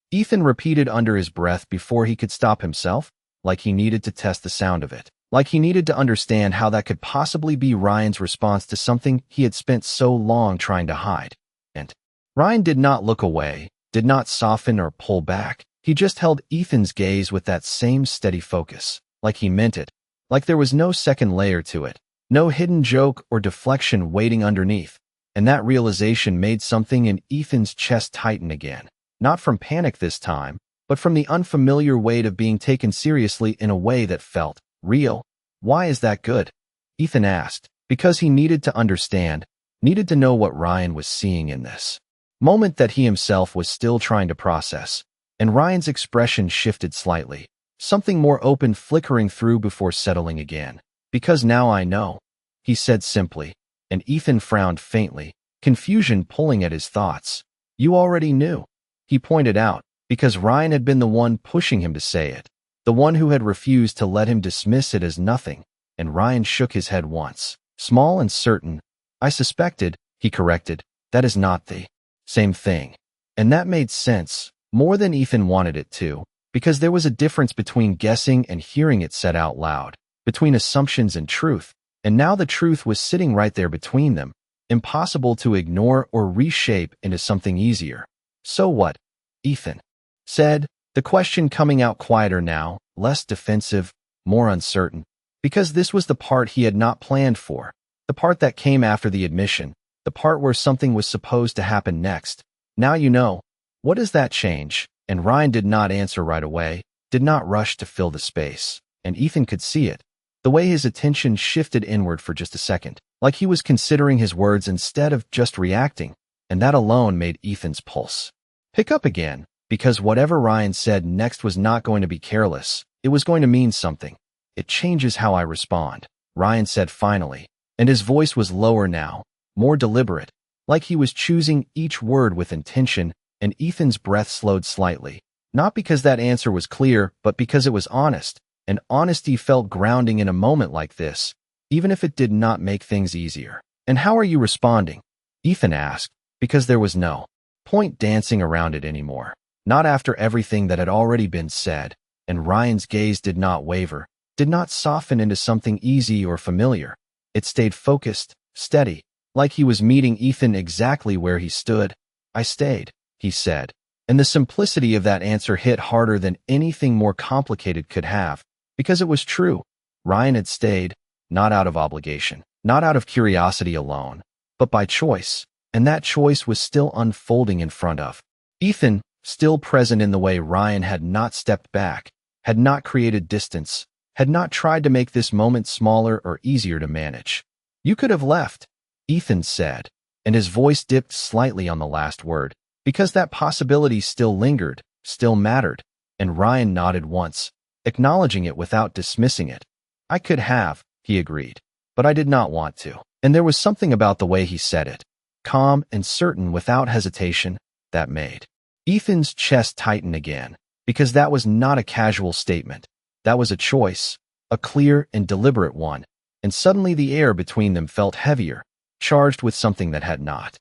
S1: Ethan repeated under his breath before he could stop himself, like he needed to test the sound of it, like he needed to understand how that could possibly be Ryan's response to something he had spent so long trying to hide. And Ryan did not look away, did not soften or pull back. He just held Ethan's gaze with that same steady focus, like he meant it, like there was no second layer to it, no hidden joke or deflection waiting underneath. And that realization made something in Ethan's chest tighten again, not from panic this time, but from the unfamiliar weight of being taken seriously in a way that felt real. "Why is that good?" Ethan asked, because he needed to understand, needed to know what Ryan was seeing in this moment that he himself was still trying to process. And Ryan's expression shifted slightly, something more open flickering through before settling again. "Because now I know," he said simply, and Ethan frowned faintly, confusion pulling at his thoughts. "You already knew," he pointed out, because Ryan had been the one pushing him to say it, the one who had refused to let him dismiss it as nothing, and Ryan shook his head once, small and certain. "I suspected," he corrected, "that is not the same thing." And that made sense, more than Ethan wanted it to, because there was a difference between guessing and hearing it said out loud, between assumptions and truth, and now the truth was sitting right there between them, impossible to ignore or reshape into something easier. "So what?" Ethan said, the question coming out quieter now, less defensive, more uncertain, because this was the part he had not planned for, the part that came after the admission, the part where something was supposed to happen next. "Now you know. What does that change?" And Ryan did not answer right away, did not rush to fill the space, and Ethan could see it, the way his attention shifted inward for just a second, like he was considering his words instead of just reacting, and that alone made Ethan's pulse pick up again, because whatever Ryan said next was not going to be careless, it was going to mean something. "It changes how I respond," Ryan said finally, and his voice was lower now, more deliberate, like he was choosing each word with intention, and Ethan's breath slowed slightly, not because that answer was clear, but because it was honest, and honesty felt grounding in a moment like this, even if it did not make things easier. "And how are you responding?" Ethan asked, because there was no point dancing around it anymore, not after everything that had already been said, and Ryan's gaze did not waver, did not soften into something easy or familiar. It stayed focused, steady, like he was meeting Ethan exactly where he stood. "I stayed," he said, and the simplicity of that answer hit harder than anything more complicated could have, because it was true. Ryan had stayed, not out of obligation, not out of curiosity alone, but by choice, and that choice was still unfolding in front of Ethan, still present in the way Ryan had not stepped back, had not created distance, had not tried to make this moment smaller or easier to manage. "You could have left," Ethan said, and his voice dipped slightly on the last word, because that possibility still lingered, still mattered, and Ryan nodded once, acknowledging it without dismissing it. "I could have," he agreed, "but I did not want to." And there was something about the way he said it, calm and certain without hesitation, that made Ethan's chest tighten again, because that was not a casual statement. That was a choice, a clear and deliberate one, and suddenly the air between them felt heavier, charged with something that had not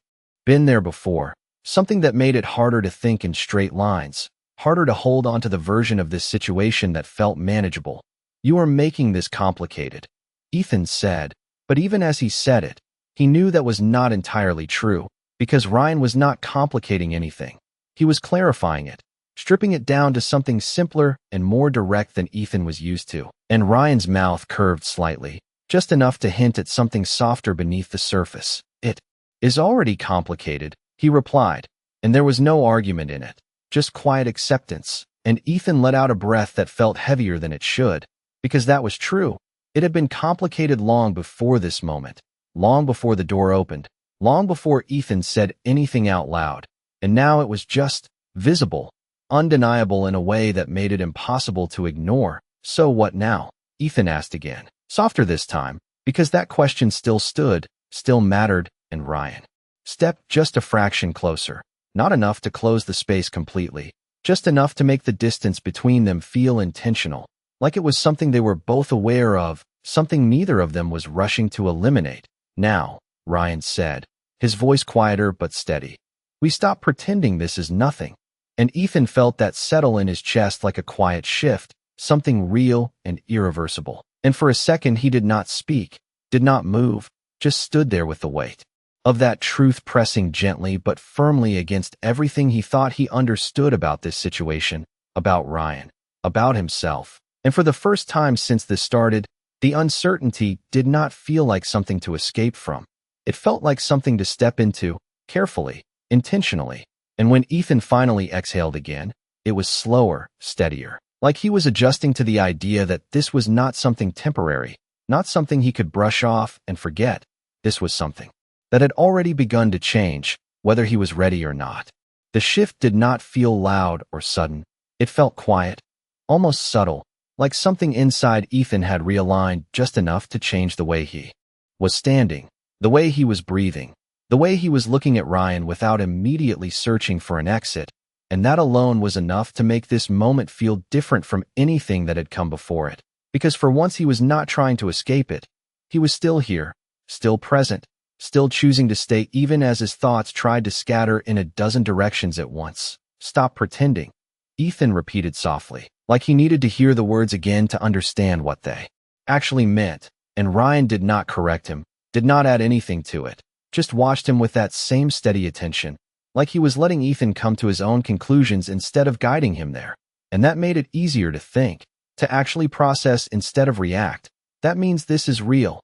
S1: been there before, something that made it harder to think in straight lines, harder to hold on to the version of this situation that felt manageable. "You are making this complicated," Ethan said, but even as he said it, he knew that was not entirely true, because Ryan was not complicating anything. He was clarifying it, stripping it down to something simpler and more direct than Ethan was used to. And Ryan's mouth curved slightly, just enough to hint at something softer beneath the surface. It is already complicated, he replied, and there was no argument in it, just quiet acceptance. And Ethan let out a breath that felt heavier than it should, because that was true. It had been complicated long before this moment, long before the door opened, long before Ethan said anything out loud, and now it was just visible, undeniable in a way that made it impossible to ignore. So what now? Ethan asked again, softer this time, because that question still stood, still mattered, and Ryan stepped just a fraction closer, not enough to close the space completely, just enough to make the distance between them feel intentional, like it was something they were both aware of, something neither of them was rushing to eliminate. Now, Ryan said, his voice quieter but steady, we stop pretending this is nothing. And Ethan felt that settle in his chest like a quiet shift, something real and irreversible. And for a second he did not speak, did not move, just stood there with the weight of that truth pressing gently but firmly against everything he thought he understood about this situation, about Ryan, about himself. And for the first time since this started, the uncertainty did not feel like something to escape from. It felt like something to step into, carefully, intentionally. And when Ethan finally exhaled again, it was slower, steadier, like he was adjusting to the idea that this was not something temporary, not something he could brush off and forget. This was something that had already begun to change, whether he was ready or not. The shift did not feel loud or sudden. It felt quiet, almost subtle, like something inside Ethan had realigned just enough to change the way he was standing, the way he was breathing, the way he was looking at Ryan without immediately searching for an exit, and that alone was enough to make this moment feel different from anything that had come before it, because for once he was not trying to escape it. He was still here, still present, still choosing to stay even as his thoughts tried to scatter in a dozen directions at once. Stop pretending, Ethan repeated softly, like he needed to hear the words again to understand what they actually meant. And Ryan did not correct him, did not add anything to it, just watched him with that same steady attention, like he was letting Ethan come to his own conclusions instead of guiding him there. And that made it easier to think, to actually process instead of react. That means this is real,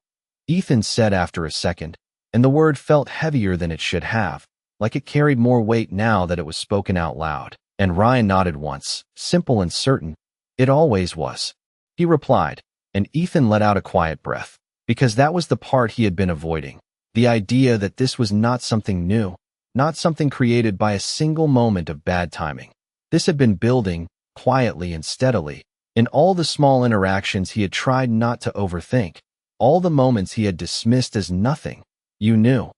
S1: Ethan said after a second, and the word felt heavier than it should have, like it carried more weight now that it was spoken out loud. And Ryan nodded once, simple and certain. It always was, he replied, and Ethan let out a quiet breath, because that was the part he had been avoiding. The idea that this was not something new, not something created by a single moment of bad timing. This had been building, quietly and steadily, in all the small interactions he had tried not to overthink, all the moments he had dismissed as nothing. You knew,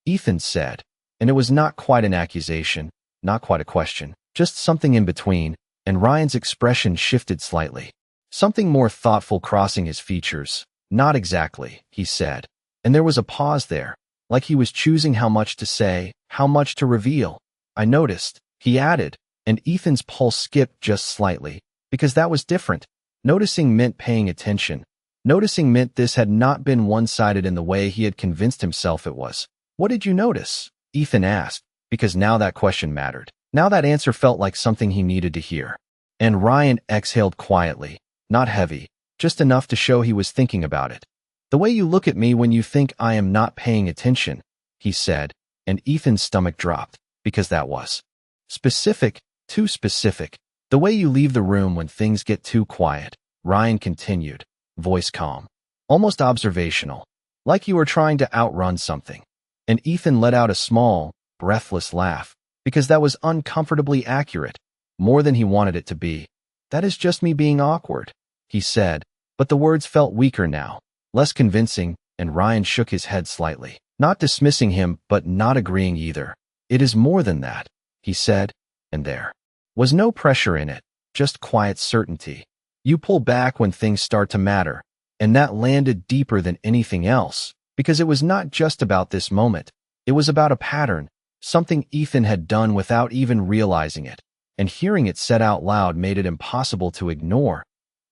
S1: Ethan said, and it was not quite an accusation, not quite a question, just something in between, and Ryan's expression shifted slightly. Something more thoughtful crossing his features. Not exactly, he said, and there was a pause there, like he was choosing how much to say, how much to reveal. I noticed, he added, and Ethan's pulse skipped just slightly, because that was different. Noticing meant paying attention. Noticing meant this had not been one-sided in the way he had convinced himself it was. What did you notice? Ethan asked, because now that question mattered. Now that answer felt like something he needed to hear. And Ryan exhaled quietly, not heavy, just enough to show he was thinking about it. The way you look at me when you think I am not paying attention, he said, and Ethan's stomach dropped, because that was specific, too specific. The way you leave the room when things get too quiet, Ryan continued, voice calm, almost observational, like you were trying to outrun something. And Ethan let out a small, breathless laugh, because that was uncomfortably accurate, more than he wanted it to be. That is just me being awkward, he said, but the words felt weaker now, less convincing, and Ryan shook his head slightly, not dismissing him but not agreeing either. It is more than that, he said, and there was no pressure in it, just quiet certainty. You pull back when things start to matter, and that landed deeper than anything else, because it was not just about this moment. It was about a pattern, something Ethan had done without even realizing it, and hearing it said out loud made it impossible to ignore.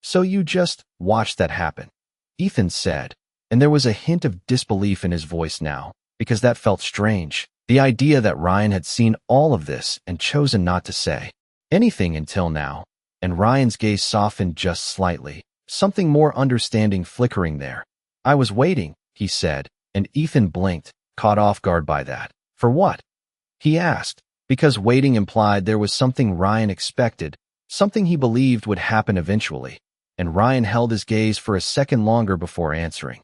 S1: So you just watched that happen, Ethan said, and there was a hint of disbelief in his voice now, because that felt strange. The idea that Ryan had seen all of this and chosen not to say Anything until now. And Ryan's gaze softened just slightly, something more understanding flickering there. I was waiting, he said, and Ethan blinked, caught off guard by that. For what? He asked, because waiting implied there was something Ryan expected, something he believed would happen eventually, and Ryan held his gaze for a second longer before answering.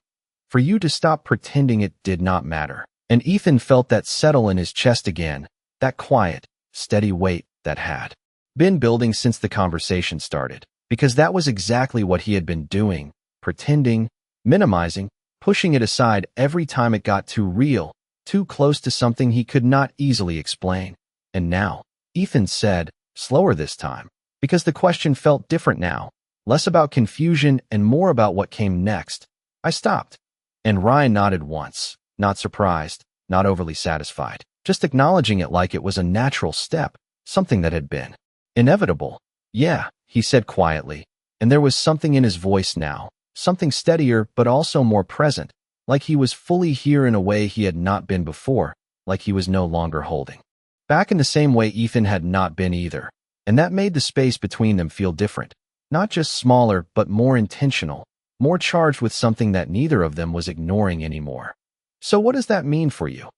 S1: For you to stop pretending it did not matter. And Ethan felt that settle in his chest again, that quiet, steady weight that had been building since the conversation started, because that was exactly what he had been doing, pretending, minimizing, pushing it aside every time it got too real, too close to something he could not easily explain. And now, Ethan said, slower this time, because the question felt different now, less about confusion and more about what came next. I stopped. And Ryan nodded once, not surprised, not overly satisfied, just acknowledging it like it was a natural step, something that had been inevitable. Yeah, he said quietly, and there was something in his voice now, something steadier but also more present, like he was fully here in a way he had not been before, like he was no longer holding back in the same way Ethan had not been either, and that made the space between them feel different, not just smaller but more intentional, more charged with something that neither of them was ignoring anymore. So what does that mean for you?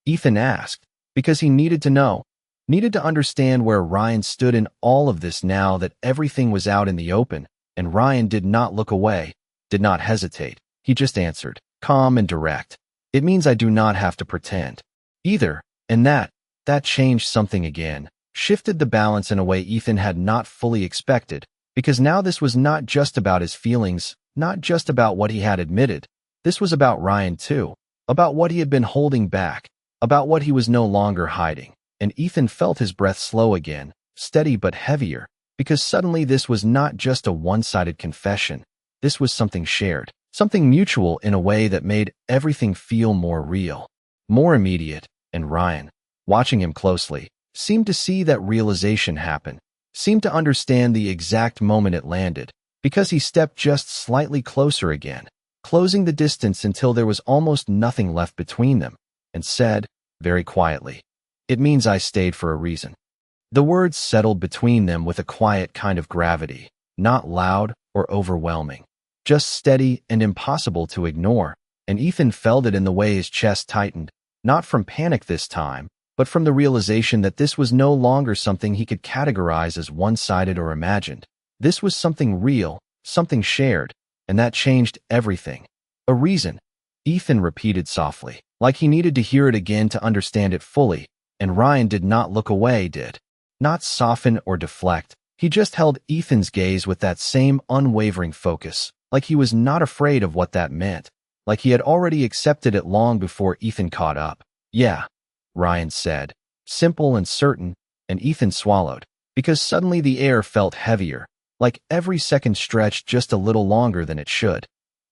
S1: Ethan asked, because he needed to know, needed to understand where Ryan stood in all of this now that everything was out in the open, and Ryan did not look away, did not hesitate. He just answered, calm and direct. It means I do not have to pretend. Either, and that changed something again, shifted the balance in a way Ethan had not fully expected, because now this was not just about his feelings, not just about what he had admitted. This was about Ryan too, about what he had been holding back, about what he was no longer hiding. And Ethan felt his breath slow again, steady but heavier, because suddenly this was not just a one-sided confession. This was something shared, something mutual in a way that made everything feel more real, more immediate, and Ryan, watching him closely, seemed to see that realization happen, seemed to understand the exact moment it landed, because he stepped just slightly closer again, closing the distance until there was almost nothing left between them, and said, very quietly, "It means I stayed for a reason." The words settled between them with a quiet kind of gravity, not loud or overwhelming, just steady and impossible to ignore, and Ethan felt it in the way his chest tightened, not from panic this time, but from the realization that this was no longer something he could categorize as one-sided or imagined. This was something real, something shared, and that changed everything. A reason, Ethan repeated softly, like he needed to hear it again to understand it fully, and Ryan did not look away, did not soften or deflect. He just held Ethan's gaze with that same unwavering focus, like he was not afraid of what that meant, like he had already accepted it long before Ethan caught up. Yeah, Ryan said, simple and certain, and Ethan swallowed, because suddenly the air felt heavier, like every second stretched just a little longer than it should.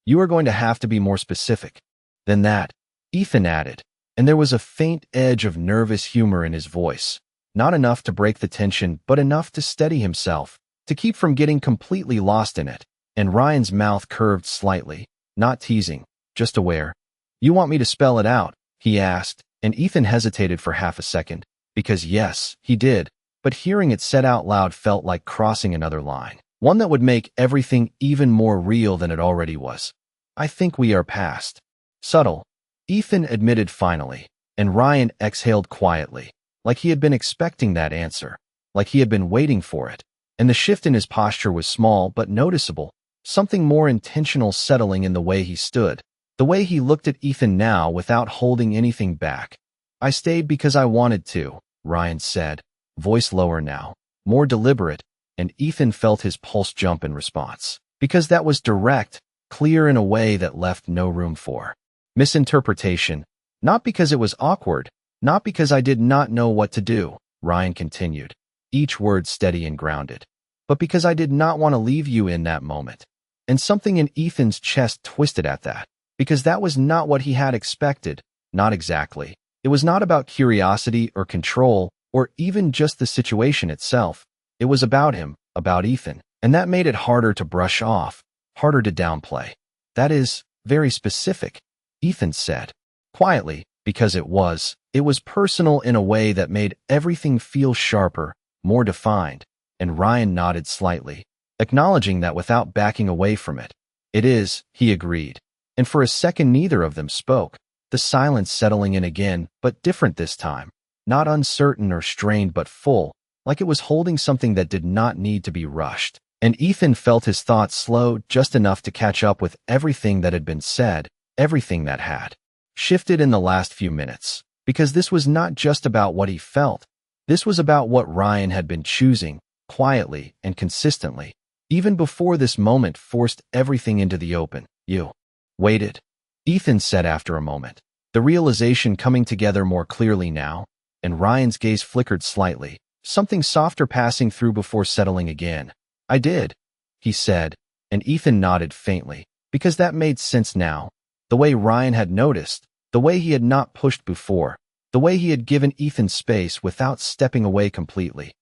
S1: You are going to have to be more specific than that, Ethan added, and there was a faint edge of nervous humor in his voice, not enough to break the tension, but enough to steady himself, to keep from getting completely lost in it. And Ryan's mouth curved slightly, not teasing, just aware. You want me to spell it out? He asked, and Ethan hesitated for half a second, because yes, he did, but hearing it said out loud felt like crossing another line, one that would make everything even more real than it already was. I think we are past subtle, Ethan admitted finally, and Ryan exhaled quietly, like he had been expecting that answer, like he had been waiting for it, and the shift in his posture was small but noticeable, something more intentional settling in the way he stood, the way he looked at Ethan now without holding anything back. I stayed because I wanted to, Ryan said, voice lower now, more deliberate, and Ethan felt his pulse jump in response, because that was direct, clear in a way that left no room for misinterpretation, not because it was awkward, not because I did not know what to do, Ryan continued, each word steady and grounded, but because I did not want to leave you in that moment. And something in Ethan's chest twisted at that, because that was not what he had expected, not exactly. It was not about curiosity or control, or even just the situation itself. It was about him, about Ethan, and that made it harder to brush off, harder to downplay. That is, very specific, Ethan said, quietly, because it was personal in a way that made everything feel sharper, more defined, and Ryan nodded slightly, acknowledging that without backing away from it. It is, he agreed. And for a second neither of them spoke, the silence settling in again, but different this time. Not uncertain or strained but full, like it was holding something that did not need to be rushed. And Ethan felt his thoughts slow just enough to catch up with everything that had been said, everything that had shifted in the last few minutes. Because this was not just about what he felt. This was about what Ryan had been choosing, quietly and consistently. Even before this moment forced everything into the open. You waited, Ethan said after a moment, the realization coming together more clearly now, and Ryan's gaze flickered slightly, something softer passing through before settling again. I did, he said, and Ethan nodded faintly, because that made sense now. The way Ryan had noticed, the way he had not pushed before, the way he had given Ethan space without stepping away completely.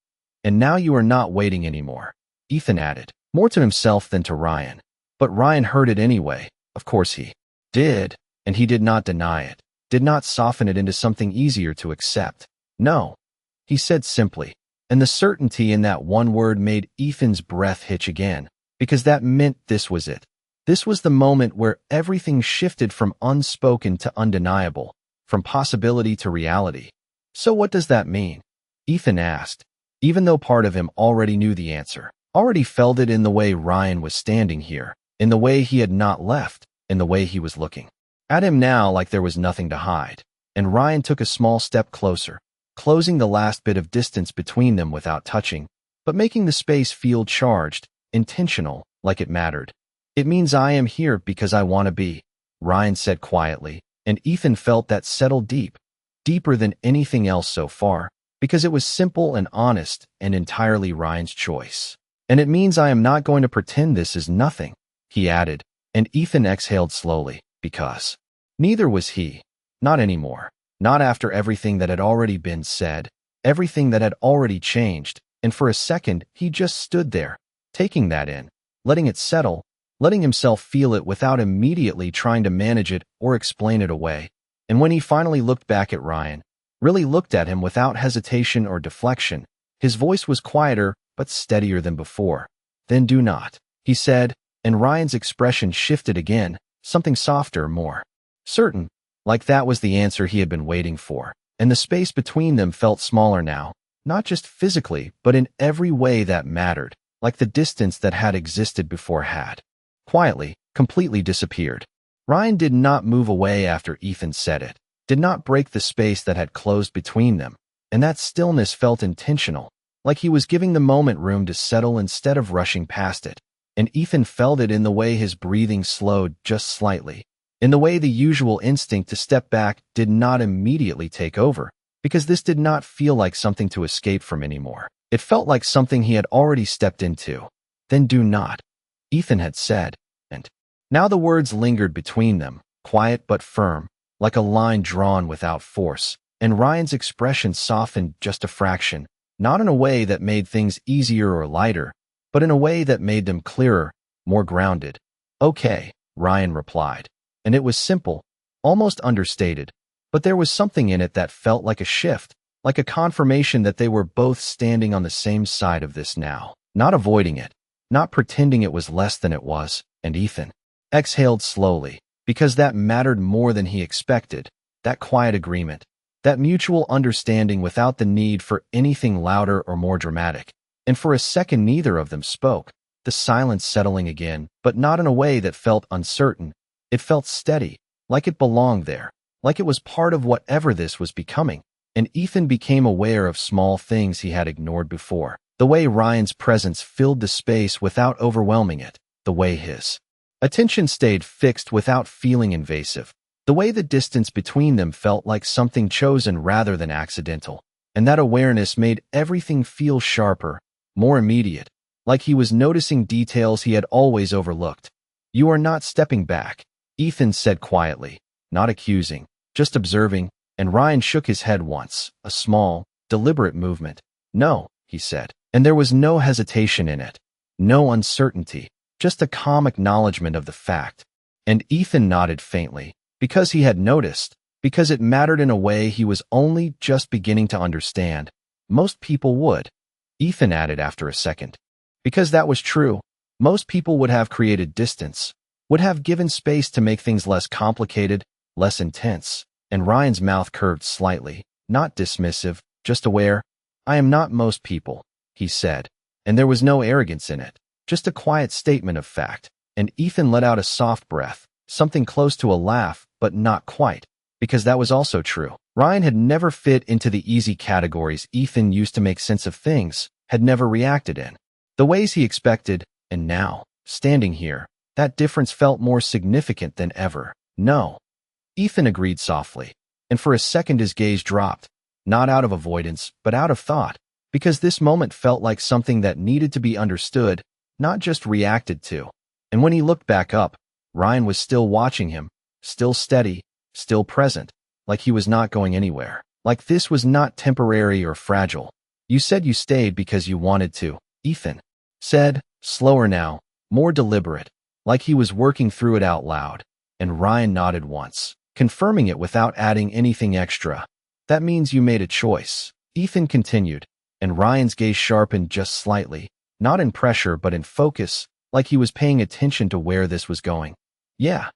S1: And now you are not waiting anymore, Ethan added, more to himself than to Ryan. But Ryan heard it anyway. Of course he did, and he did not deny it, did not soften it into something easier to accept. No, he said simply, and the certainty in that one word made Ethan's breath hitch again, because that meant this was it. This was the moment where everything shifted from unspoken to undeniable, from possibility to reality. So what does that mean? Ethan asked, even though part of him already knew the answer, already felt it in the way Ryan was standing here, in the way he had not left, in the way he was looking at him now like there was nothing to hide. And Ryan took a small step closer, closing the last bit of distance between them without touching, but making the space feel charged, intentional, like it mattered. It means I am here because I want to be, Ryan said quietly, and Ethan felt that settle deep, deeper than anything else so far, because it was simple and honest and entirely Ryan's choice. And it means I am not going to pretend this is nothing, he added, and Ethan exhaled slowly, because neither was he, not anymore, not after everything that had already been said, everything that had already changed, and for a second he just stood there, taking that in, letting it settle, letting himself feel it without immediately trying to manage it or explain it away. And when he finally looked back at Ryan, really looked at him without hesitation or deflection, his voice was quieter but steadier than before. Then do not, he said, and Ryan's expression shifted again, something softer, more certain, like that was the answer he had been waiting for. And the space between them felt smaller now, not just physically, but in every way that mattered, like the distance that had existed before had quietly, completely disappeared. Ryan did not move away after Ethan said it, did not break the space that had closed between them, and that stillness felt intentional, like he was giving the moment room to settle instead of rushing past it. And Ethan felt it in the way his breathing slowed just slightly, in the way the usual instinct to step back did not immediately take over, because this did not feel like something to escape from anymore. It felt like something he had already stepped into. Then do not, Ethan had said, and now the words lingered between them, quiet but firm, like a line drawn without force, and Ryan's expression softened just a fraction, not in a way that made things easier or lighter, but in a way that made them clearer, more grounded. Okay, Ryan replied, and it was simple, almost understated, but there was something in it that felt like a shift, like a confirmation that they were both standing on the same side of this now, not avoiding it, not pretending it was less than it was. And Ethan exhaled slowly, because that mattered more than he expected, that quiet agreement, that mutual understanding without the need for anything louder or more dramatic. And for a second neither of them spoke, the silence settling again, but not in a way that felt uncertain. It felt steady, like it belonged there, like it was part of whatever this was becoming. And Ethan became aware of small things he had ignored before, the way Ryan's presence filled the space without overwhelming it, the way his attention stayed fixed without feeling invasive, the way the distance between them felt like something chosen rather than accidental. And that awareness made everything feel sharper, more immediate, like he was noticing details he had always overlooked. You are not stepping back, Ethan said quietly, not accusing, just observing, and Ryan shook his head once, a small, deliberate movement. No, he said, and there was no hesitation in it, no uncertainty, just a calm acknowledgement of the fact. And Ethan nodded faintly, because he had noticed, because it mattered in a way he was only just beginning to understand. Most people would. Ethan added after a second. Because that was true. Most people would have created distance, would have given space to make things less complicated, less intense. And Ryan's mouth curved slightly, not dismissive, just aware. I am not most people, he said. And there was no arrogance in it, just a quiet statement of fact. And Ethan let out a soft breath, something close to a laugh, but not quite, because that was also true. Ryan had never fit into the easy categories Ethan used to make sense of things, had never reacted in the ways he expected, and now, standing here, that difference felt more significant than ever. No. Ethan agreed softly, and for a second his gaze dropped, not out of avoidance, but out of thought, because this moment felt like something that needed to be understood, not just reacted to. And when he looked back up, Ryan was still watching him, still steady, still present, like he was not going anywhere, like this was not temporary or fragile. You said you stayed because you wanted to, Ethan said, slower now, more deliberate, like he was working through it out loud. And Ryan nodded once, confirming it without adding anything extra. That means you made a choice, Ethan continued, and Ryan's gaze sharpened just slightly, not in pressure but in focus, like he was paying attention to where this was going. Yeah,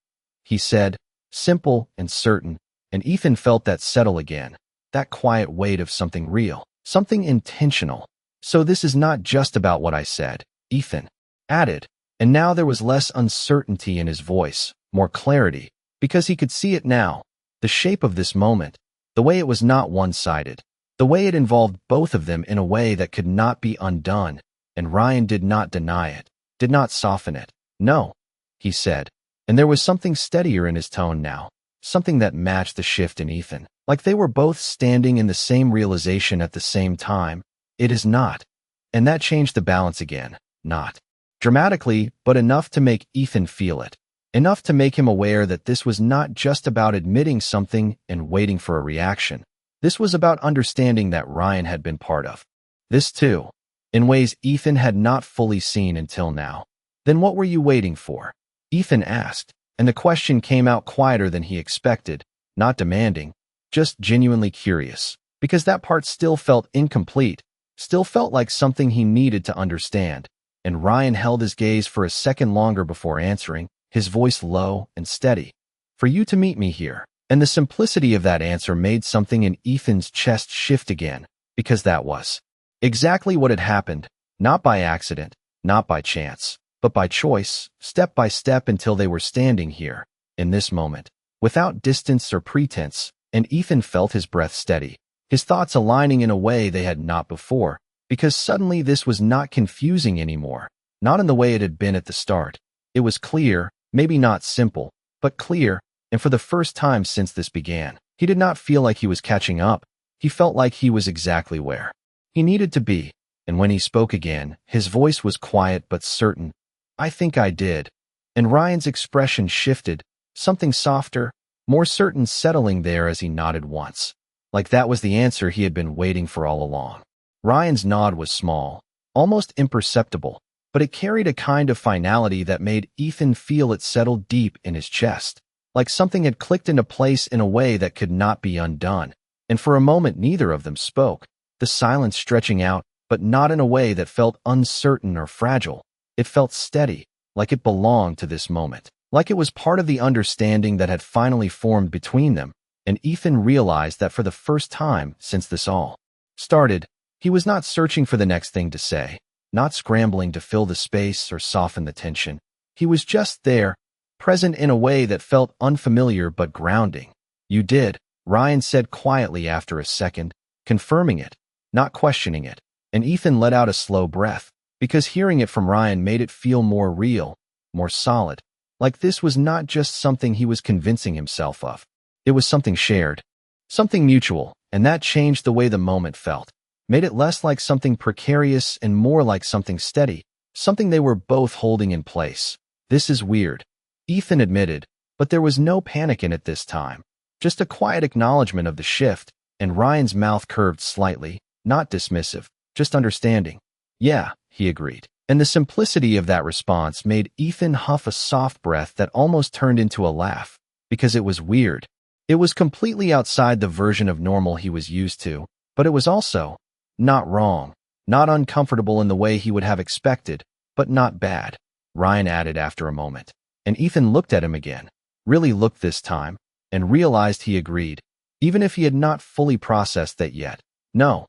S1: he said, simple and certain, and Ethan felt that settle again, that quiet weight of something real, something intentional. So this is not just about what I said, Ethan added, and now there was less uncertainty in his voice, more clarity, because he could see it now, the shape of this moment, the way it was not one-sided, the way it involved both of them in a way that could not be undone, and Ryan did not deny it, did not soften it. No, he said, and there was something steadier in his tone now, something that matched the shift in Ethan, like they were both standing in the same realization at the same time. It is not. And that changed the balance again, not dramatically, but enough to make Ethan feel it, enough to make him aware that this was not just about admitting something and waiting for a reaction. This was about understanding that Ryan had been part of this too, in ways Ethan had not fully seen until now. Then what were you waiting for? Ethan asked, and the question came out quieter than he expected, not demanding, just genuinely curious, because that part still felt incomplete, still felt like something he needed to understand. And Ryan held his gaze for a second longer before answering, his voice low and steady. For you to meet me here. And the simplicity of that answer made something in Ethan's chest shift again, because that was exactly what had happened, not by accident, not by chance, but by choice, step by step until they were standing here, in this moment, without distance or pretense, and Ethan felt his breath steady, his thoughts aligning in a way they had not before, because suddenly this was not confusing anymore, not in the way it had been at the start. It was clear, maybe not simple, but clear, and for the first time since this began, he did not feel like he was catching up. He felt like he was exactly where he needed to be, and when he spoke again, his voice was quiet but certain. I think I did. And Ryan's expression shifted, something softer, more certain settling there as he nodded once, like that was the answer he had been waiting for all along. Ryan's nod was small, almost imperceptible, but it carried a kind of finality that made Ethan feel it settle deep in his chest, like something had clicked into place in a way that could not be undone. And for a moment neither of them spoke, the silence stretching out, but not in a way that felt uncertain or fragile. It felt steady, like it belonged to this moment, like it was part of the understanding that had finally formed between them. And Ethan realized that for the first time since this all started, he was not searching for the next thing to say, not scrambling to fill the space or soften the tension. He was just there, present in a way that felt unfamiliar but grounding. You did, Ryan said quietly after a second, confirming it, not questioning it. And Ethan let out a slow breath, because hearing it from Ryan made it feel more real, more solid, like this was not just something he was convincing himself of. It was something shared, something mutual, and that changed the way the moment felt, made it less like something precarious and more like something steady, something they were both holding in place. This is weird, Ethan admitted, but there was no panic in it this time, just a quiet acknowledgement of the shift, and Ryan's mouth curved slightly, not dismissive, just understanding. Yeah, he agreed. And the simplicity of that response made Ethan huff a soft breath that almost turned into a laugh, because it was weird. It was completely outside the version of normal he was used to, but it was also not wrong, Not uncomfortable in the way he would have expected, but not bad, Ryan added after a moment. And Ethan looked at him again, really looked this time, and realized he agreed, even if he had not fully processed that yet. No,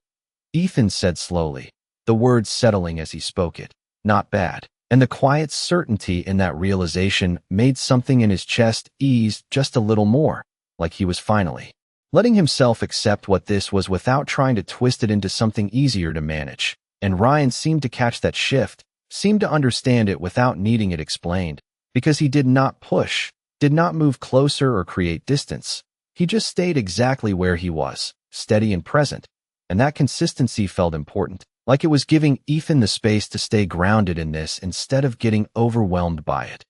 S1: Ethan said slowly, the words settling as he spoke it. Not bad. And the quiet certainty in that realization made something in his chest ease just a little more, like he was finally letting himself accept what this was without trying to twist it into something easier to manage. And Ryan seemed to catch that shift, seemed to understand it without needing it explained, because he did not push, did not move closer or create distance. He just stayed exactly where he was, steady and present, and that consistency felt important, like it was giving Ethan the space to stay grounded in this instead of getting overwhelmed by it.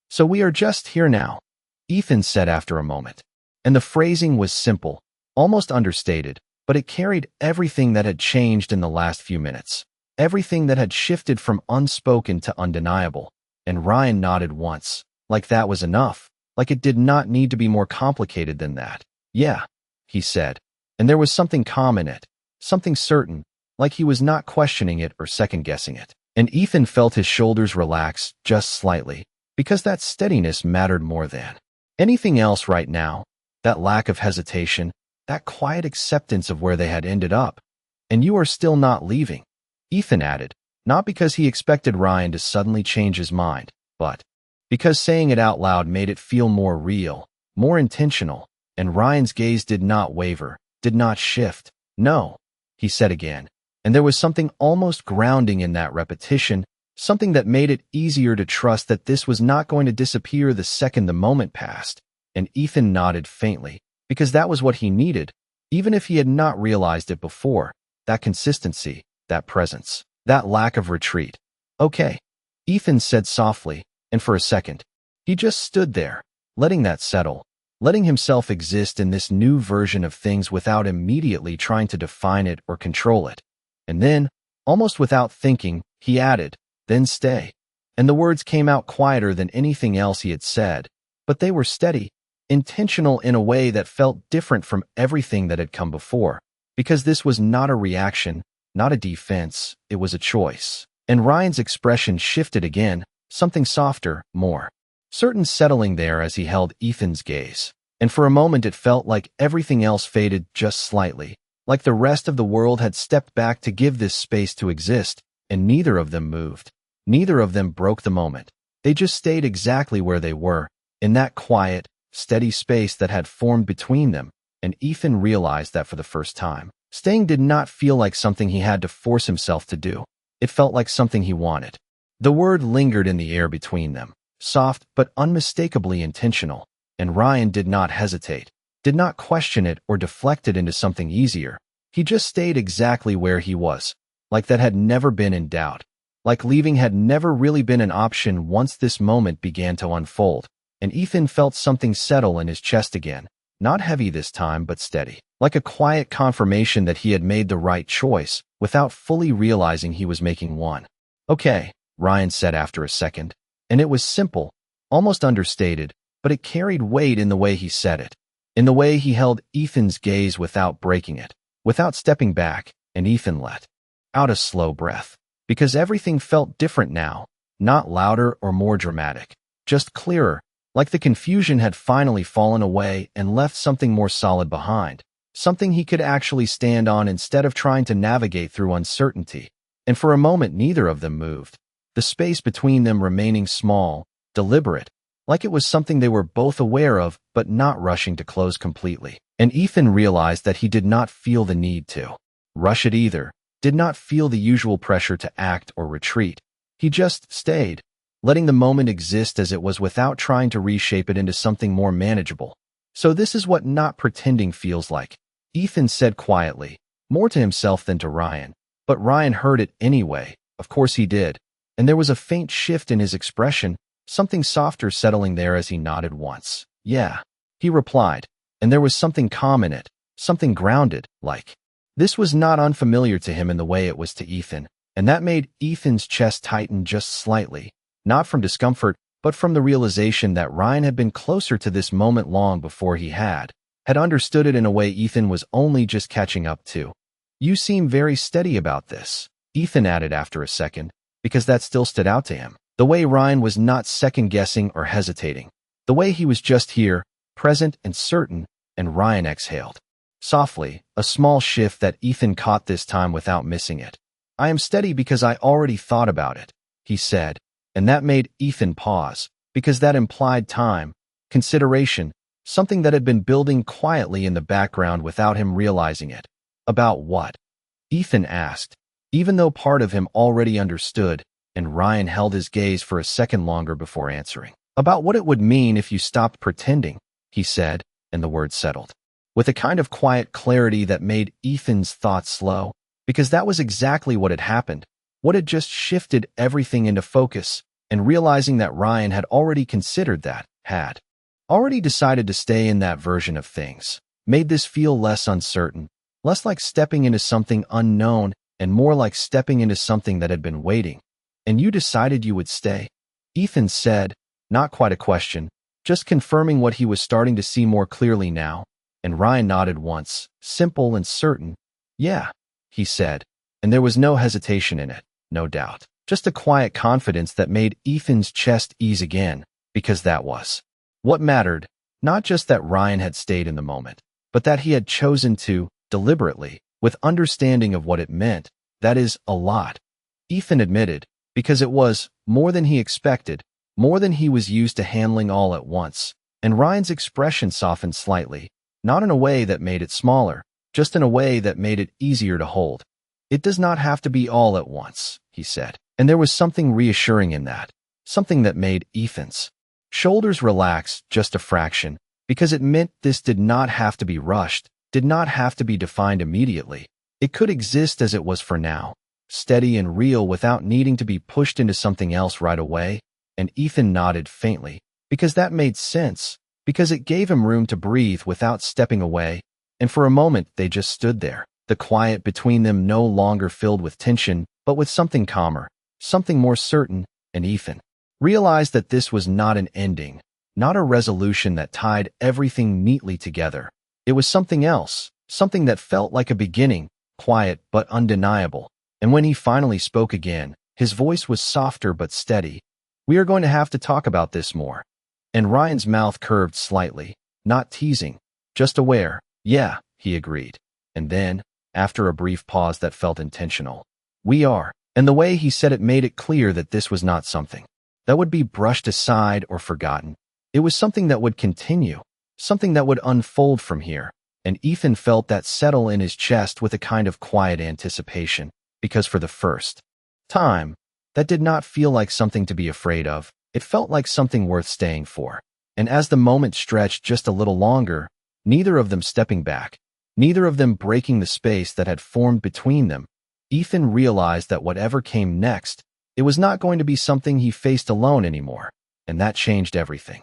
S1: So we are just here now, Ethan said after a moment. And the phrasing was simple, almost understated, but it carried everything that had changed in the last few minutes, everything that had shifted from unspoken to undeniable. And Ryan nodded once, like that was enough, like it did not need to be more complicated than that. Yeah, he said, and there was something calm in it, something certain, like he was not questioning it or second-guessing it. And Ethan felt his shoulders relax just slightly, because that steadiness mattered more than anything else right now, that lack of hesitation, that quiet acceptance of where they had ended up. And you are still not leaving, Ethan added, not because he expected Ryan to suddenly change his mind, but because saying it out loud made it feel more real, more intentional, and Ryan's gaze did not waver, did not shift. No, he said again. And there was something almost grounding in that repetition, something that made it easier to trust that this was not going to disappear the second the moment passed. And Ethan nodded faintly, because that was what he needed, even if he had not realized it before, that consistency, that presence, that lack of retreat. Okay, Ethan said softly, and for a second, he just stood there, letting that settle, letting himself exist in this new version of things without immediately trying to define it or control it. And then, almost without thinking, he added, then stay. And the words came out quieter than anything else he had said, but they were steady, intentional in a way that felt different from everything that had come before, because this was not a reaction, not a defense, it was a choice. And Ryan's expression shifted again, something softer, more certain settling there as he held Ethan's gaze. And for a moment it felt like everything else faded just slightly, like the rest of the world had stepped back to give this space to exist, and neither of them moved. Neither of them broke the moment. They just stayed exactly where they were, in that quiet, steady space that had formed between them, and Ethan realized that for the first time. Staying did not feel like something he had to force himself to do. It felt like something he wanted. The word lingered in the air between them, soft but unmistakably intentional, and Ryan did not hesitate, did not question it or deflect it into something easier. He just stayed exactly where he was, like that had never been in doubt, like leaving had never really been an option once this moment began to unfold. And Ethan felt something settle in his chest again, not heavy this time but steady, like a quiet confirmation that he had made the right choice, without fully realizing he was making one. Okay, Ryan said after a second, and it was simple, almost understated, but it carried weight in the way he said it, in the way he held Ethan's gaze without breaking it, without stepping back, and Ethan let out a slow breath, because everything felt different now, not louder or more dramatic, just clearer, like the confusion had finally fallen away and left something more solid behind, something he could actually stand on instead of trying to navigate through uncertainty. And for a moment neither of them moved, the space between them remaining small, deliberate, like it was something they were both aware of but not rushing to close completely. And Ethan realized that he did not feel the need to rush it either, did not feel the usual pressure to act or retreat. He just stayed, letting the moment exist as it was without trying to reshape it into something more manageable. So this is what not pretending feels like, Ethan said quietly, more to himself than to Ryan. But Ryan heard it anyway, of course he did, and there was a faint shift in his expression, something softer settling there as he nodded once. Yeah, he replied, and there was something calm in it, something grounded, like. This was not unfamiliar to him in the way it was to Ethan, and that made Ethan's chest tighten just slightly. Not from discomfort, but from the realization that Ryan had been closer to this moment long before he had understood it in a way Ethan was only just catching up to. You seem very steady about this, Ethan added after a second, because that still stood out to him. The way Ryan was not second-guessing or hesitating. The way he was just here, present and certain, and Ryan exhaled. Softly, a small shift that Ethan caught this time without missing it. I am steady because I already thought about it, he said, and that made Ethan pause, because that implied time, consideration, something that had been building quietly in the background without him realizing it. About what? Ethan asked, even though part of him already understood, and Ryan held his gaze for a second longer before answering. About what it would mean if you stopped pretending, he said, and the words settled. With a kind of quiet clarity that made Ethan's thoughts slow, because that was exactly what had happened, what had just shifted everything into focus, and realizing that Ryan had already considered that, had already decided to stay in that version of things, made this feel less uncertain, less like stepping into something unknown, and more like stepping into something that had been waiting. And you decided you would stay? Ethan said, not quite a question, just confirming what he was starting to see more clearly now, and Ryan nodded once, simple and certain. Yeah, he said, and there was no hesitation in it, no doubt. Just a quiet confidence that made Ethan's chest ease again, because that was what mattered, not just that Ryan had stayed in the moment, but that he had chosen to, deliberately, with understanding of what it meant. That is, a lot. Ethan admitted, because it was more than he expected, more than he was used to handling all at once, and Ryan's expression softened slightly, not in a way that made it smaller, just in a way that made it easier to hold. It does not have to be all at once, he said, and there was something reassuring in that, something that made Ethan's shoulders relax just a fraction, because it meant this did not have to be rushed, did not have to be defined immediately. It could exist as it was for now, steady and real without needing to be pushed into something else right away, and Ethan nodded faintly, because that made sense, because it gave him room to breathe without stepping away, and for a moment they just stood there, the quiet between them no longer filled with tension, but with something calmer, something more certain, and Ethan realized that this was not an ending, not a resolution that tied everything neatly together. It was something else, something that felt like a beginning, quiet but undeniable. And when he finally spoke again, his voice was softer but steady. We are going to have to talk about this more. And Ryan's mouth curved slightly, not teasing, just aware. Yeah, he agreed. And then, after a brief pause that felt intentional, we are. And the way he said it made it clear that this was not something that would be brushed aside or forgotten. It was something that would continue, something that would unfold from here. And Ethan felt that settle in his chest with a kind of quiet anticipation, because for the first time, that did not feel like something to be afraid of. It felt like something worth staying for. And as the moment stretched just a little longer, neither of them stepping back, neither of them breaking the space that had formed between them, Ethan realized that whatever came next, it was not going to be something he faced alone anymore, and that changed everything.